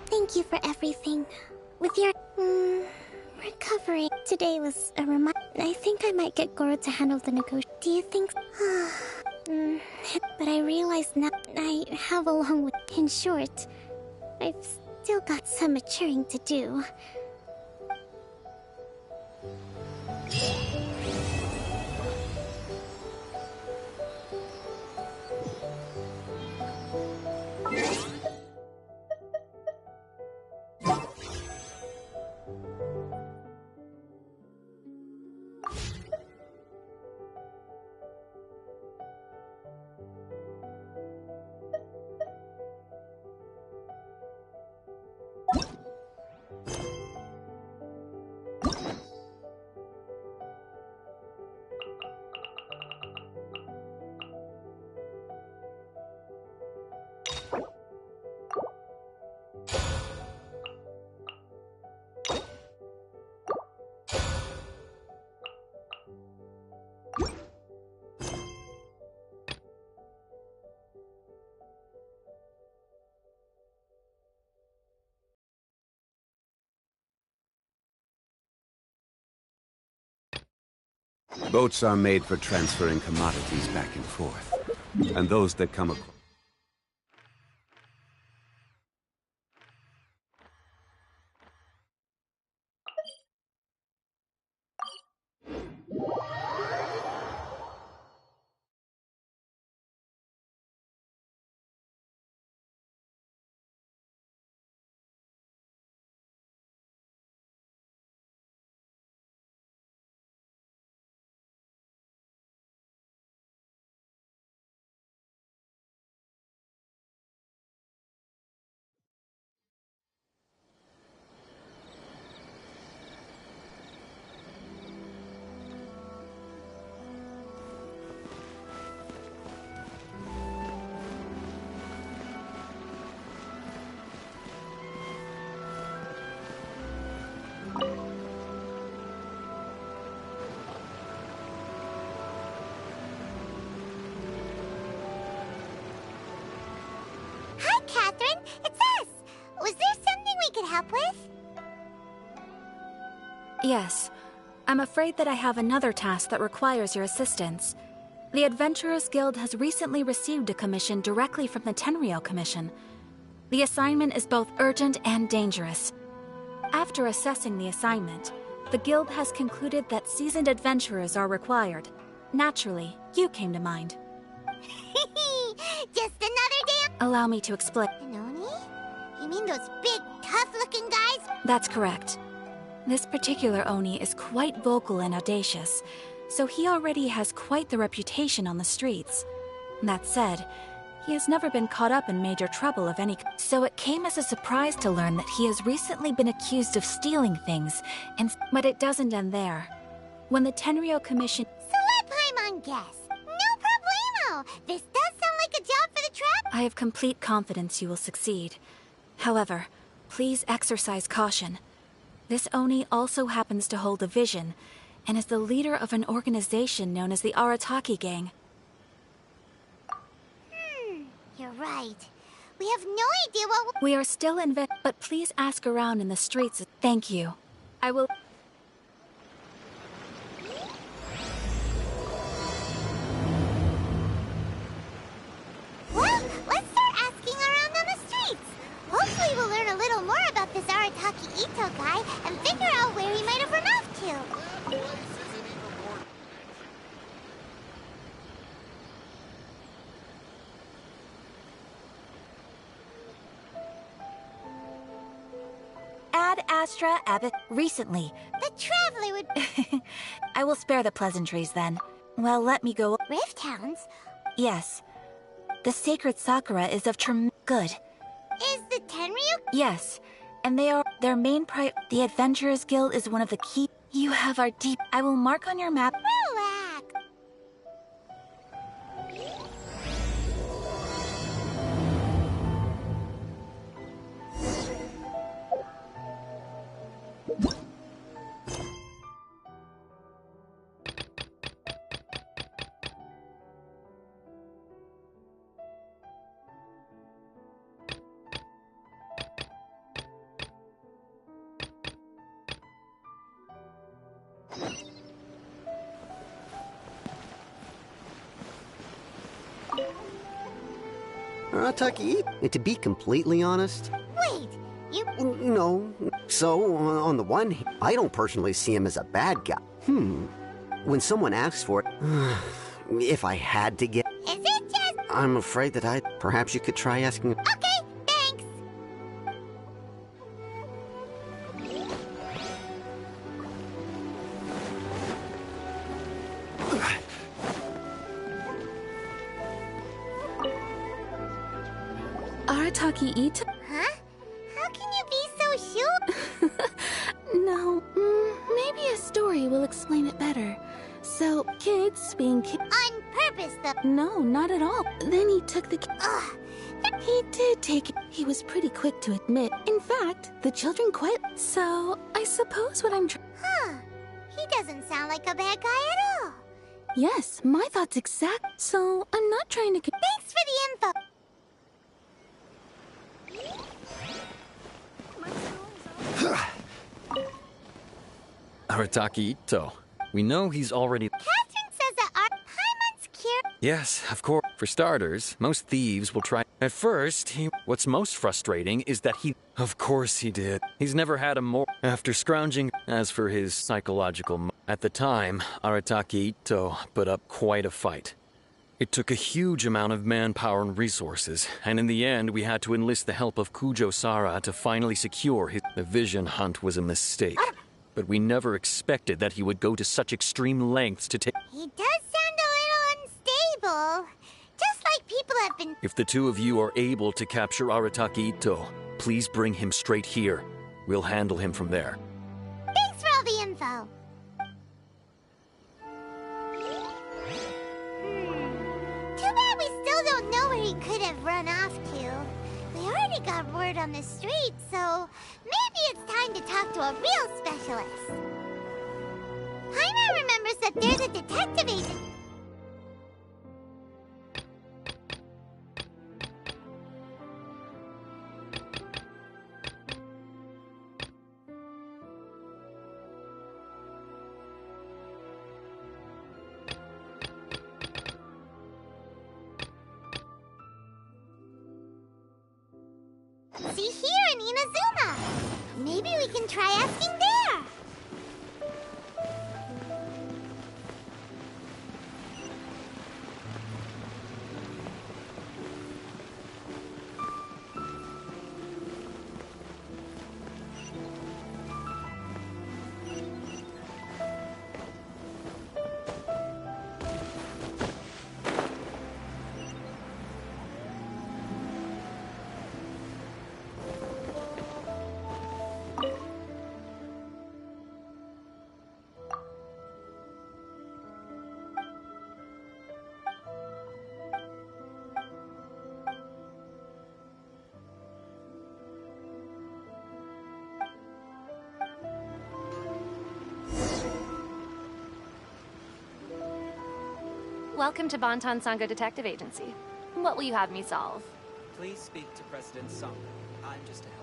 Thank you for everything. With your, recovery, today was a reminder. I think I might get Goro to handle the negotiation. Do you think? But I realize now I have along with. In short, I've still got some maturing to do. Boats are made for transferring commodities back and forth. And those that come across... Hi, Catherine. It's us. Was there something we could help with? Yes. I'm afraid that I have another task that requires your assistance. The Adventurers Guild has recently received a commission directly from the Tenryou Commission. The assignment is both urgent and dangerous. After assessing the assignment, the Guild has concluded that seasoned adventurers are required. Naturally, you came to mind. Just another day. Allow me to explain. Noni? You mean those big, tough-looking guys? That's correct. This particular Oni is quite vocal and audacious, so he already has quite the reputation on the streets. That said, he has never been caught up in major trouble of any kind. So it came as a surprise to learn that he has recently been accused of stealing things, but it doesn't end there. When the Tenryou Commission... So let Paimon guess. No problemo! This does sound like a job for the trap. I have complete confidence you will succeed. However, please exercise caution. This Oni also happens to hold a vision, and is the leader of an organization known as the Arataki Gang. You're right. We have no idea what We are still but please ask around in the streets. Thank you. I will... Well, let's start asking around on the streets. Hopefully we'll learn a little more about this Arataki Ito guy and figure out where he might have run off to. Ad Astra Abbott recently. The Traveler would... I will spare the pleasantries then. Well, let me go. Rift Hounds? Yes. The sacred Sakura is of good. Is the Tenryu? Yes. And they are their main The Adventurers Guild is one of the key. You have our deep. I will mark on your map. Relax. Taki, to be completely honest... Wait, you... No. So, on the one hand, I don't personally see him as a bad guy. When someone asks for it, if I had to get... Is it just... I'm afraid that Perhaps you could try asking... Okay, thanks. Arataki Ito? Huh? How can you be so sure? No, maybe a story will explain it better. So, kids being kids... On purpose, though. No, not at all. Then he took the... Ugh. He did take it. He was pretty quick to admit. In fact, the children quite... So, I suppose what I'm trying... Huh. He doesn't sound like a bad guy at all. Yes, my thoughts exact. So, I'm not trying to... Thanks for the info. Arataki Ito. We know he's already... Catherine says that our Paimon's cure... Yes, of course. For starters, most thieves will try... At first, What's most frustrating is that he... Of course he did. He's never had a more... After scrounging... As for his psychological... At the time, Arataki Ito put up quite a fight. It took a huge amount of manpower and resources, and in the end, we had to enlist the help of Kujo Sara to finally secure his... The vision hunt was a mistake. But we never expected that he would go to such extreme lengths to take... He does sound a little unstable. Just like people have been... If the two of you are able to capture Arataki Ito, please bring him straight here. We'll handle him from there. Thanks for all the info. Too bad we still don't know where he could have run off to. We already got word on the street, so maybe it's time to talk to a real specialist. Paimon remembers that there's a detective agent. See here in Inazuma. Maybe we can try asking there. Welcome to Bonton Sango Detective Agency. What will you have me solve? Please speak to President Song. I'm just a helper.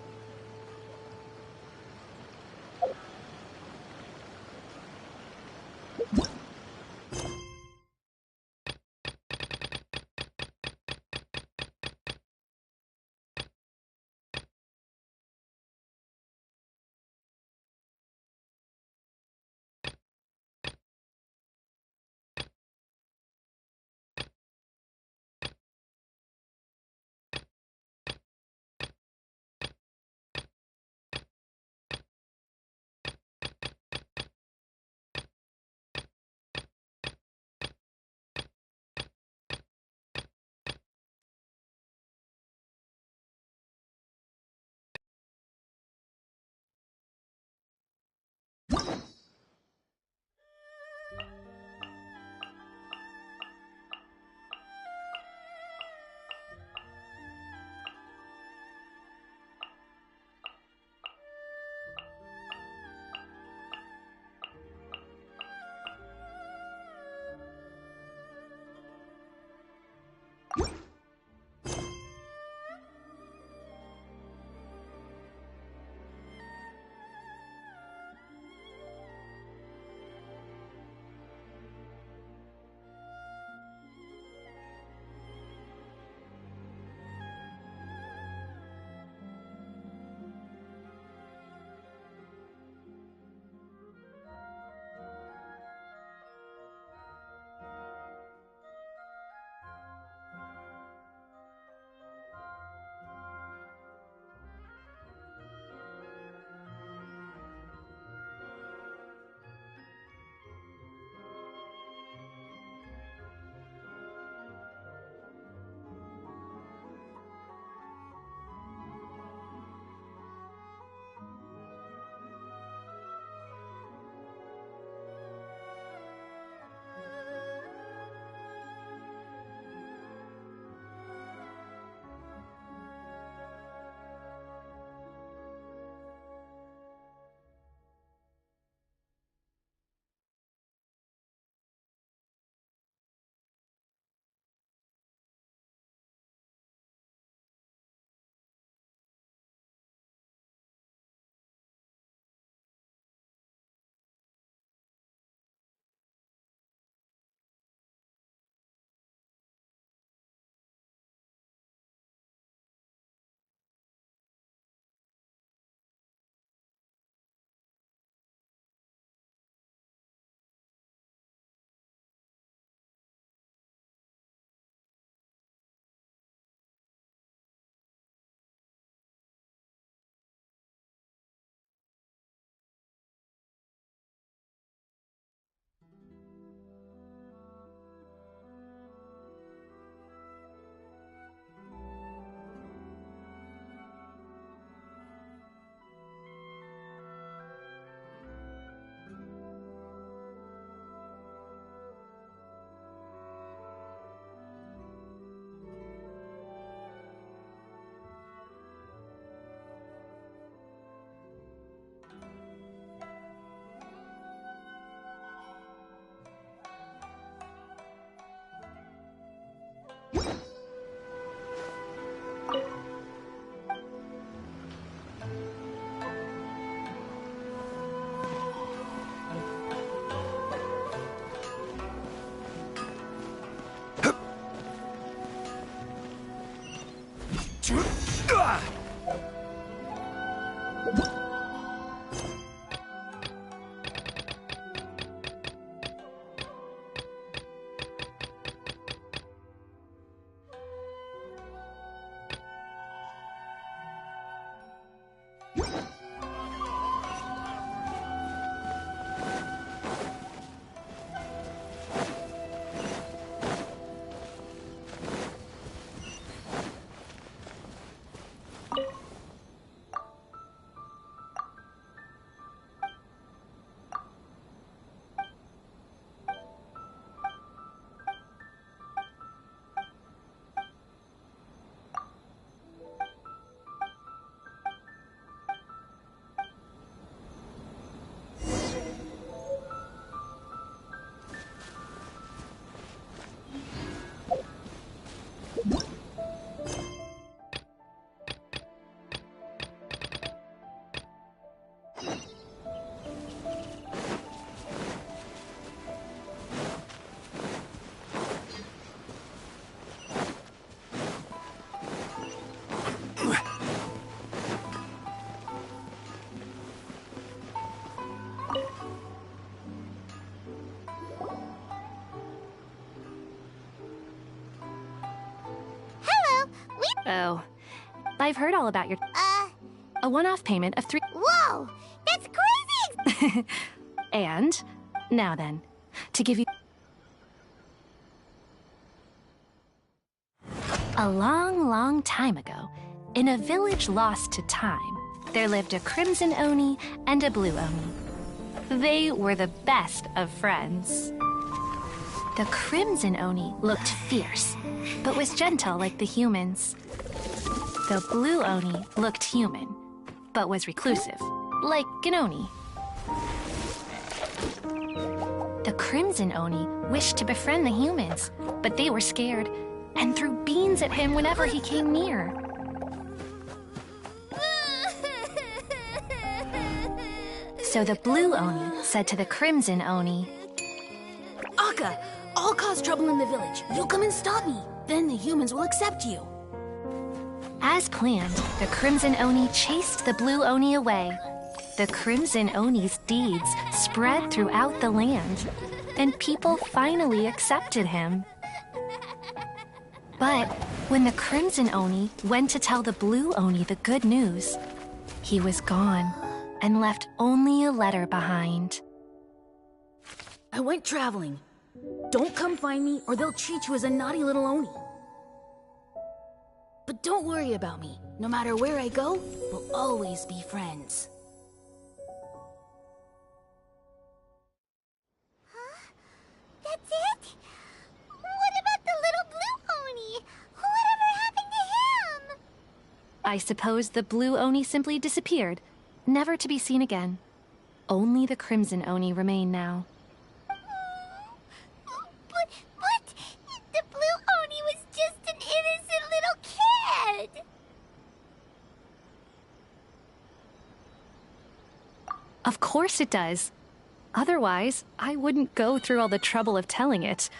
Oh, I've heard all about your... A one-off payment of 3... Whoa! That's crazy! And, now then, to give you... A long, long time ago, in a village lost to time, there lived a Crimson Oni and a Blue Oni. They were the best of friends. The Crimson Oni looked fierce, but was gentle like the humans. The Blue Oni looked human, but was reclusive, like an Oni. The Crimson Oni wished to befriend the humans, but they were scared and threw beans at him whenever he came near. So the Blue Oni said to the Crimson Oni, Akka, I'll cause trouble in the village. You'll come and stop me. Then the humans will accept you. As planned, the Crimson Oni chased the Blue Oni away. The Crimson Oni's deeds spread throughout the land, and people finally accepted him. But when the Crimson Oni went to tell the Blue Oni the good news, he was gone and left only a letter behind. I went traveling. Don't come find me or they'll treat you as a naughty little Oni. But don't worry about me. No matter where I go, we'll always be friends. Huh? That's it? What about the little Blue Oni? Whatever happened to him? I suppose the Blue Oni simply disappeared, never to be seen again. Only the Crimson Oni remain now. But the Blue Oni was just an innocent little kid. Of course it does. Otherwise, I wouldn't go through all the trouble of telling it.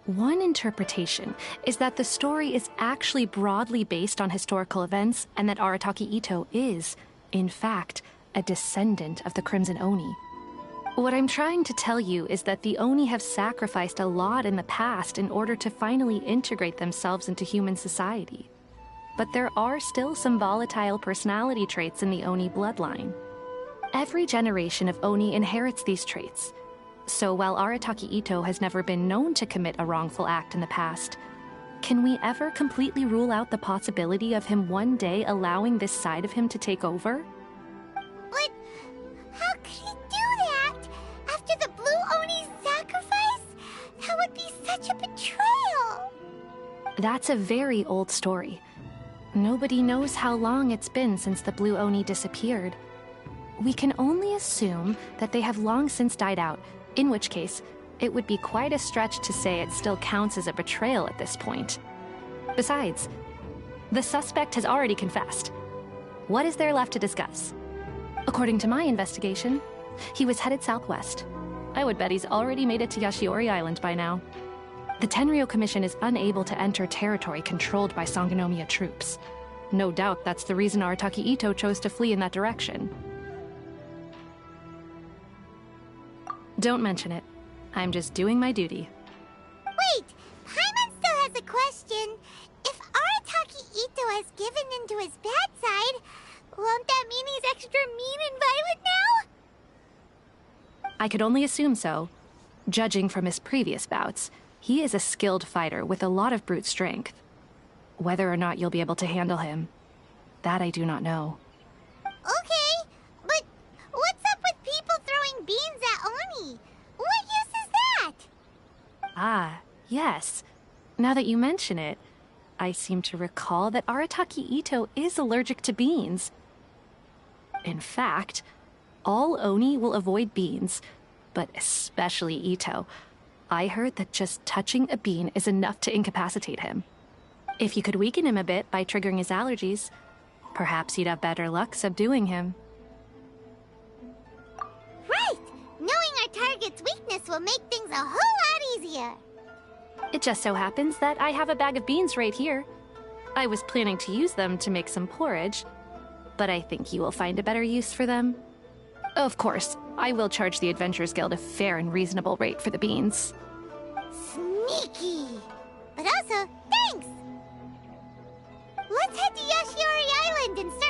One interpretation is that the story is actually broadly based on historical events and that Arataki Itto is, in fact, a descendant of the Crimson Oni. What I'm trying to tell you is that the Oni have sacrificed a lot in the past in order to finally integrate themselves into human society. But there are still some volatile personality traits in the Oni bloodline. Every generation of Oni inherits these traits. So while Arataki Itto has never been known to commit a wrongful act in the past, can we ever completely rule out the possibility of him one day allowing this side of him to take over? But how could he do that? After the Blue Oni's sacrifice? That would be such a betrayal. That's a very old story. Nobody knows how long it's been since the Blue Oni disappeared. We can only assume that they have long since died out, in which case, it would be quite a stretch to say it still counts as a betrayal at this point. Besides, the suspect has already confessed. What is there left to discuss? According to my investigation, he was headed southwest. I would bet he's already made it to Yashiori Island by now. The Tenryou Commission is unable to enter territory controlled by Sangonomiya troops. No doubt that's the reason Arataki Ito chose to flee in that direction. Don't mention it. I'm just doing my duty. Wait! Paimon still has a question. If Arataki Ito has given into his bad side, won't that mean he's extra mean and violent now? I could only assume so. Judging from his previous bouts, he is a skilled fighter with a lot of brute strength. Whether or not you'll be able to handle him, that I do not know. Okay, but what's up with people throwing beans at Oni? What use is that? Ah, yes. Now that you mention it, I seem to recall that Arataki Ito is allergic to beans. In fact, all Oni will avoid beans, but especially Ito. I heard that just touching a bean is enough to incapacitate him. If you could weaken him a bit by triggering his allergies, perhaps you'd have better luck subduing him. Right! Knowing our target's weakness will make things a whole lot easier. It just so happens that I have a bag of beans right here. I was planning to use them to make some porridge, but I think you will find a better use for them. Of course, I will charge the Adventurers Guild a fair and reasonable rate for the beans. Sneaky! But also, thanks! Let's head to Yashiori Island and start